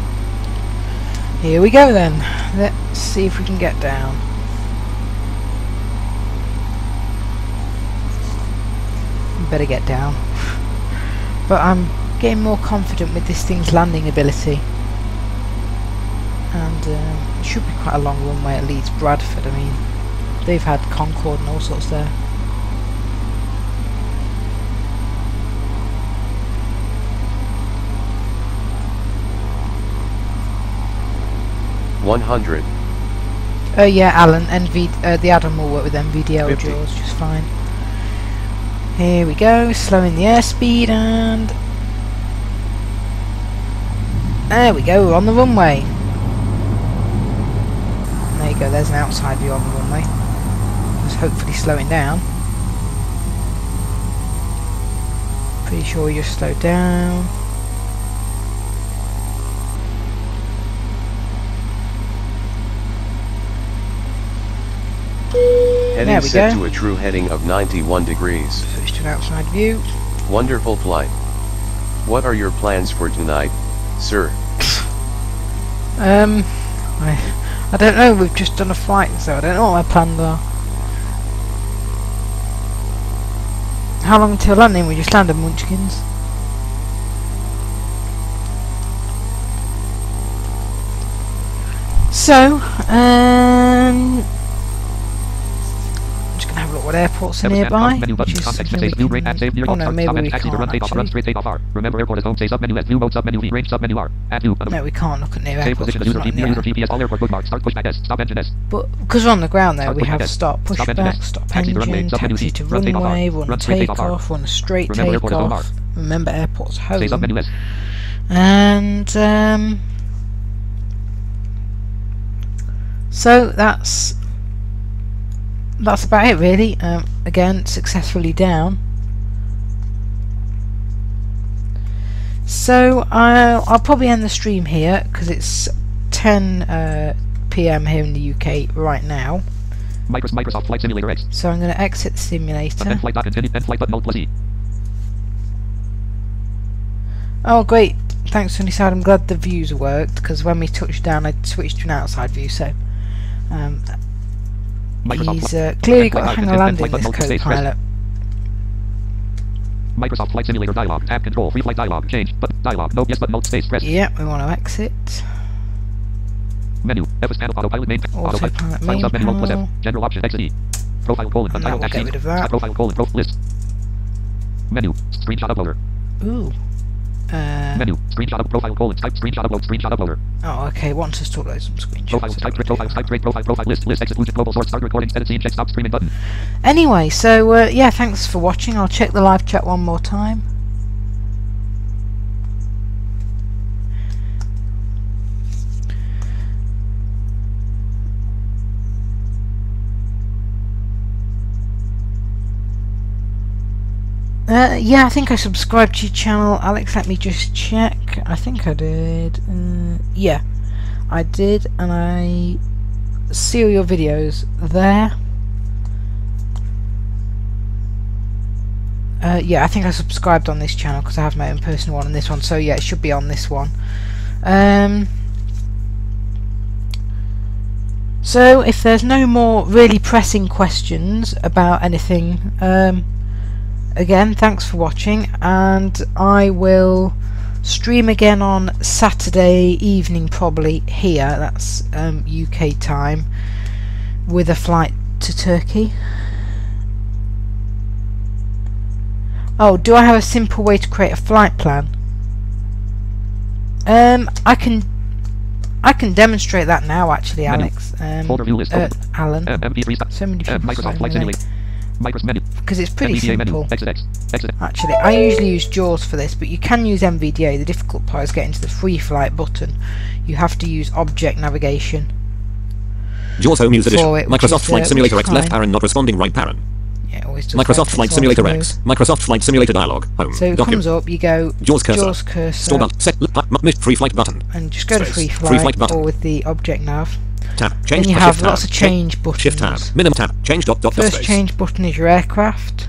Here we go then. Let's see if we can get down. Better get down. But I'm getting more confident with this thing's landing ability. And it should be quite a long runway at Leeds Bradford. I mean, they've had Concorde and all sorts there. $100. Oh yeah, Alan, the Adam will work with NVDL 50. Jaws just fine. Here we go, slowing the airspeed, and there we go, we're on the runway. There you go, there's an outside view on the runway. It's hopefully slowing down. Pretty sure we just slowed down. Heading set to a true heading of 91 degrees. Switch to an outside view. Wonderful flight. What are your plans for tonight, sir? I don't know, we've just done a flight, so I don't know what my plans are. How long until landing? We just landed, munchkins. So, I'm just going to have a look what airports are nearby. Which is oh no, maybe we can't actually. Remember, airport is home. Say submenu S, view mode, submenu V, range, submenu R. Add view. No, we can't look at near Save airports. position of user, near user GPS, all airport bookmarks, start pushback S, stop engine S. But because we're on the ground there, Start we have pushback S. stop, Stop engine pushback, S. stop Taxi to runway, engine, submenu taxi V, to run takeoff R. runway, run Run straight takeoff R. takeoff, run straight Remember, airport is home R. takeoff. Remember, airport's home. Say submenu S. And so that's about it really. Again, successfully down. So I'll probably end the stream here because it's 10 PM here in the UK right now. Microsoft Flight Simulator X. So I'm going to exit the simulator. End flight dot continue. End flight button alt plus E. Oh great, thanks Sunny Side, I'm glad the views worked because when we touched down I switched to an outside view, so he's clearly got a hang of landing, this co-pilot. Microsoft Flight Simulator dialog. Tab control. Free flight dialog. Change. Button. Dialog. No. Yes button. Alt space. Press. Yeah, we want to exit. Menu. FS panel. Autopilot main. Autopilot main Submenu alt plus F. panel. General option. Exit E. Profile colon. And that will get rid of that. Profile colon. List. Menu. Screenshot uploader. Ooh. Menu. Screenshot of profile colon. Type screenshot upload. Screenshot uploader. Oh, okay. Want us to upload some screenshots. Profile type. Profile type. Profile list. Exit. Global source. Start recording. Edit scene. Check. Stop streaming button. Anyway, so yeah, thanks for watching. I'll check the live chat one more time. Yeah, I think I subscribed to your channel, Alex. Let me just check. I think I did. Yeah, I did, and I see all your videos there. Yeah, I think I subscribed on this channel because I have my own personal one and this one. So yeah, it should be on this one. So if there's no more really pressing questions about anything, again, thanks for watching, and I will stream again on Saturday evening probably here, that's UK time, with a flight to Turkey. Oh, do I have a simple way to create a flight plan? I can I can demonstrate that now, actually, Menu. Alex. Folder view list. Alan. MP3 stop. So many people. Microsoft Flight Simulator. Microsoft menu. Because it's pretty NVDA simple. menu. FSX. Exit. Actually, I usually use JAWS for this, but you can use NVDA. The difficult part is getting to the free flight button. You have to use object navigation. JAWS Home Use Edition. For it, which Microsoft is, Flight Simulator which X is left fine. parent not responding right parent. Yeah, it always does Microsoft like Flight it's Simulator all X. Microsoft Flight Simulator dialog. Home. So it Document. comes up, you go JAWS cursor. JAWS cursor Store button. Set. Free flight button. and just go to Space. free Free flight, flight button. or with the object nav. Tab. Then Change. you Shift have tab. lots of change buttons. Shift tab. Minimum tab. Change dot First space. change button is your aircraft.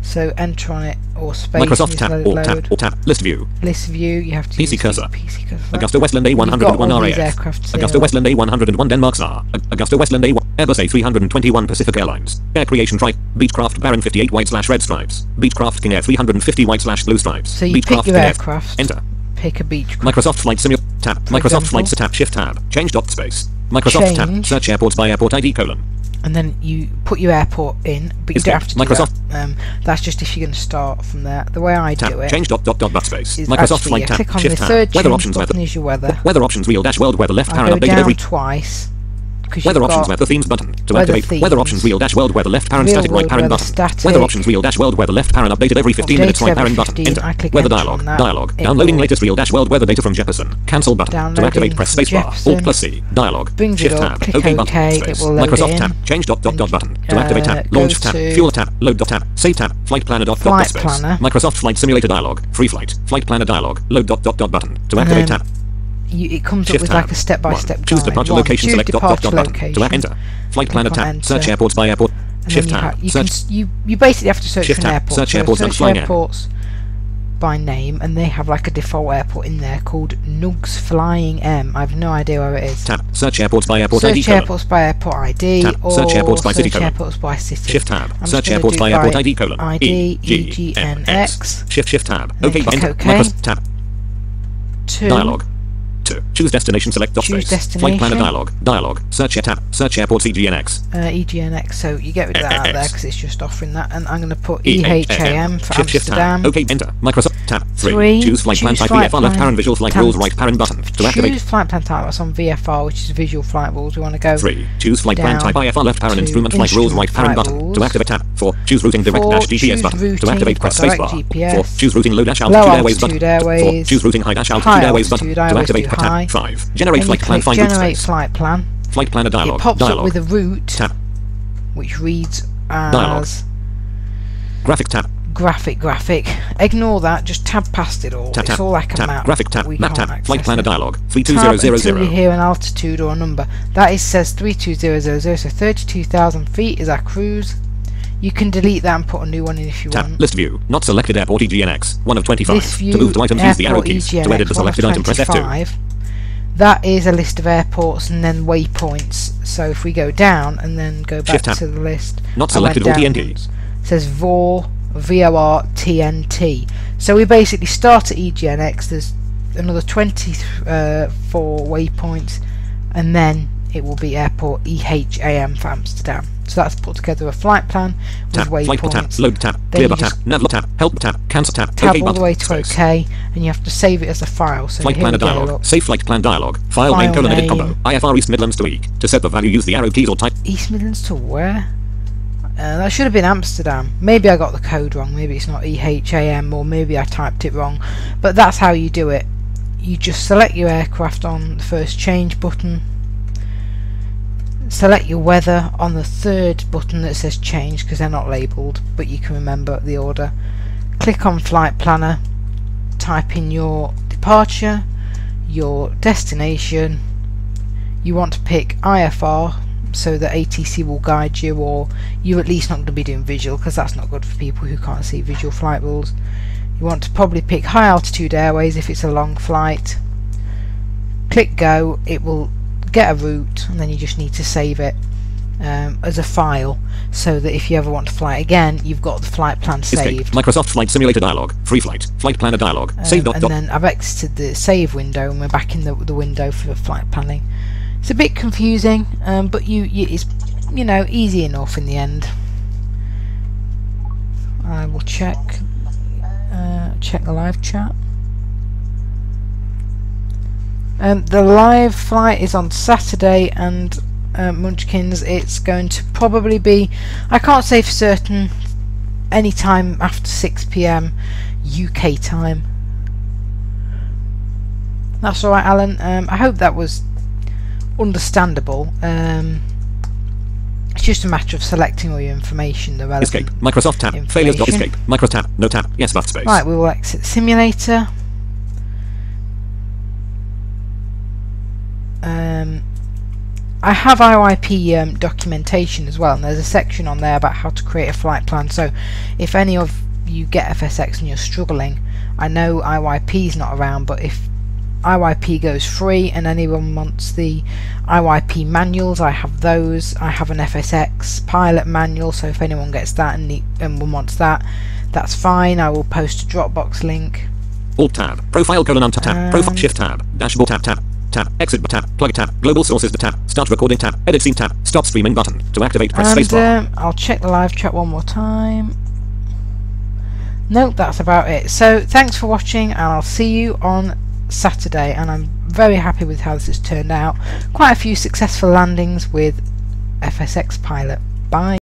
So enter on it or space. Microsoft and tab. just Alt let it tab. load. Alt tab. List view. List view. You have to PC use cursor. PC cursor. Augusta Westland You've got A101 all these RAF. aircraft Augusta here. Westland A101 Denmark SAR. Augusta Westland A1 Airbus A321 Pacific Airlines. Air Creation Trike. Beechcraft Baron 58 white/red stripes. Beechcraft King Air 350 white/blue stripes. So you pick Beechcraft your King Air. aircraft. Enter. Pick a beach. Microsoft Flight Simulator tab. Microsoft example. Flight tab. Shift tab. Change dot space. Microsoft tab. Change. Search airports by airport ID colon. And then you put your airport in, but you Escape. don't have to do Microsoft. that. That's just if you're going to start from there. The way I Tab. do it Change dot space. is Microsoft actually Flight you tab. click on Shift the tab. third Weather change options button weather. is your weather. Weather options wheel dash world weather left I parent go updated down every. twice. Weather options weather themes button to Weather activate. Weather themes. options wheel dash world weather left parent Real static right world parent weather button. static. Weather options wheel dash world weather left parent updated every 15 minutes Updated right every parent button. 15. Enter. I click Weather enter dialog. on that. Dialog. It Downloading will- latest real dash world weather data from Jefferson. Cancel button. To Downloading activate press from spacebar. Jefferson. Alt plus C. Dialog. Brings Shift it up, tab. click OK OK, button. it Space. will load Microsoft it tab. in. Change dot button. To activate tab. Go Launch tab. to Fuel tab. Load dot tab. Save tab. Flight planner dot Flight space. planner. Microsoft Flight Simulator dialog. Free flight. Flight planner dialog. Load dot button. To And activate then tab. it comes up Shift with tab. like a step-by-step guide. Choose departure location. Choose Select departure button. To location. enter. Flight planner Click on tab. enter. Search airports by airport. And Shift then tab. you Search. you basically have to search Shift for an tab. airport. Search So airports and search flying air. airports by name, and they have like a default airport in there called Nugs Flying M. I have no idea where it is. Tab. Search airports by airport ID. Search airports by airport ID, Tab. or Search airports by city search colon. airports by city. Shift tab. I'm just Search gonna airports do by airport ID colon. ID EGNX. EGNX. Shift tab. And then OK click button. OK. Microsoft tab. 2. Dialog. 2. Choose destination. Select dot Choose space. Flight planner destination. dialog. Search tab. Search airports EGNX. EGNX, so you get rid of that out there because it's just offering that, and I'm going to put EHAM EHAM for Shift tab. Amsterdam. OK enter. Microsoft tab. 3. 3. Choose flight plan type flight VFR left plan parent visual flight type. rules right parent button. To activate. Choose flight plan type, that's on VFR, which is visual flight rules. We want to go 3. Choose flight plan down type IFR left parent to instrument flight rules right parent flight button. rules. To activate tab. 4. Choose routing direct 4. dash GPS Choose button. To routing, activate you've press got direct spacebar. GPS. 4. Choose routing low dash Low altitude airways altitude button. 4. airways. Choose routing high dash altitude High airways button. altitude To airways activate do high. tab. 5. Generate Then flight you plan click find route generate space. flight plan. Flight planner dialog. It pops up Dialog. with a route Tab. which reads Dialog. as Graphic tab. graphic. Ignore that, just tab past it all. Tab, It's tab, all like a tab, map. graphic tab, We map can't tab, flight access planner it. dialog, Tab until 32000. you hear an altitude or a number. That says 32000, so 32,000 feet is our cruise. You can delete that and put a new one in if you Tab. want. List view. Not selected airport EGNX. 1 of 25. List view, To move to items, use the arrow airport keys. EGNX, To edit the 1 of selected item, press F2. 25. That is a list of airports and then waypoints. So if we go down and then go back Shift tab. to the list, Not I went selected or down TNT. once. It says VOR TNT. So we basically start at EGNX, there's another 24 waypoints, and then it will be airport EHAM for Amsterdam. So that's put together a flight plan with Tab. Flight tab. waypoints. Load tab. Then Clear you tab. just Nav tab. Help tab. Cancel tab. tab OK all button. the way to Space. OK, and you have to save it as a file. So Flight here planner we go, dialog. look. Save flight plan dialog. File name File colon edit name. combo. IFR East Midlands to EEC. To set the value, use the arrow keys or type. East Midlands to where? That should have been Amsterdam. Maybe I got the code wrong. Maybe it's not EHAM, or maybe I typed it wrong. But that's how you do it. You just select your aircraft on the first change button. Select your weather on the third button that says change, because they're not labelled, but you can remember the order. Click on flight planner. Type in your departure, your destination. You want to pick IFR, so that ATC will guide you, or you're at least not going to be doing visual, because that's not good for people who can't see visual flight rules. You want to probably pick high altitude airways if it's a long flight. Click go, it will get a route, and then you just need to save it as a file, so that if you ever want to fly again, you've got the flight plan Escape. saved. Microsoft Flight Simulator dialog. Free flight. Flight planner dialog. Save dot And dot. then I've exited the save window, and we're back in the window for flight planning. It's a bit confusing, but it's easy enough in the end. I will check the live chat. The live flight is on Saturday, and Munchkins, it's going to probably be, I can't say for certain, any time after 6 PM UK time. That's alright, Alan. I hope that was understandable. It's just a matter of selecting all your information, the relevant Escape. Microsoft tab. Failures. Escape. Micro tab. No tab. Yes. Left space. Right, we will exit the simulator. I have IYP documentation as well, and there's a section on there about how to create a flight plan. So if any of you get FSX and you're struggling, I know IYP is not around, but if IYP goes free and anyone wants the IYP manuals, I have those. I have an FSX pilot manual, so if anyone gets that and wants that, that's fine. I will post a Dropbox link. Alt tab. Profile colon tab. Profile shift tab. Dashboard tab. Exit tab. Plug tab. Global sources tab. Start recording tab. Edit scene tab. Stop streaming button. To activate, press spacebar. I'll check the live chat one more time. Nope, that's about it. So thanks for watching, and I'll see you on Saturday. And I'm very happy with how this has turned out. Quite a few successful landings with FSX Pilot. Bye.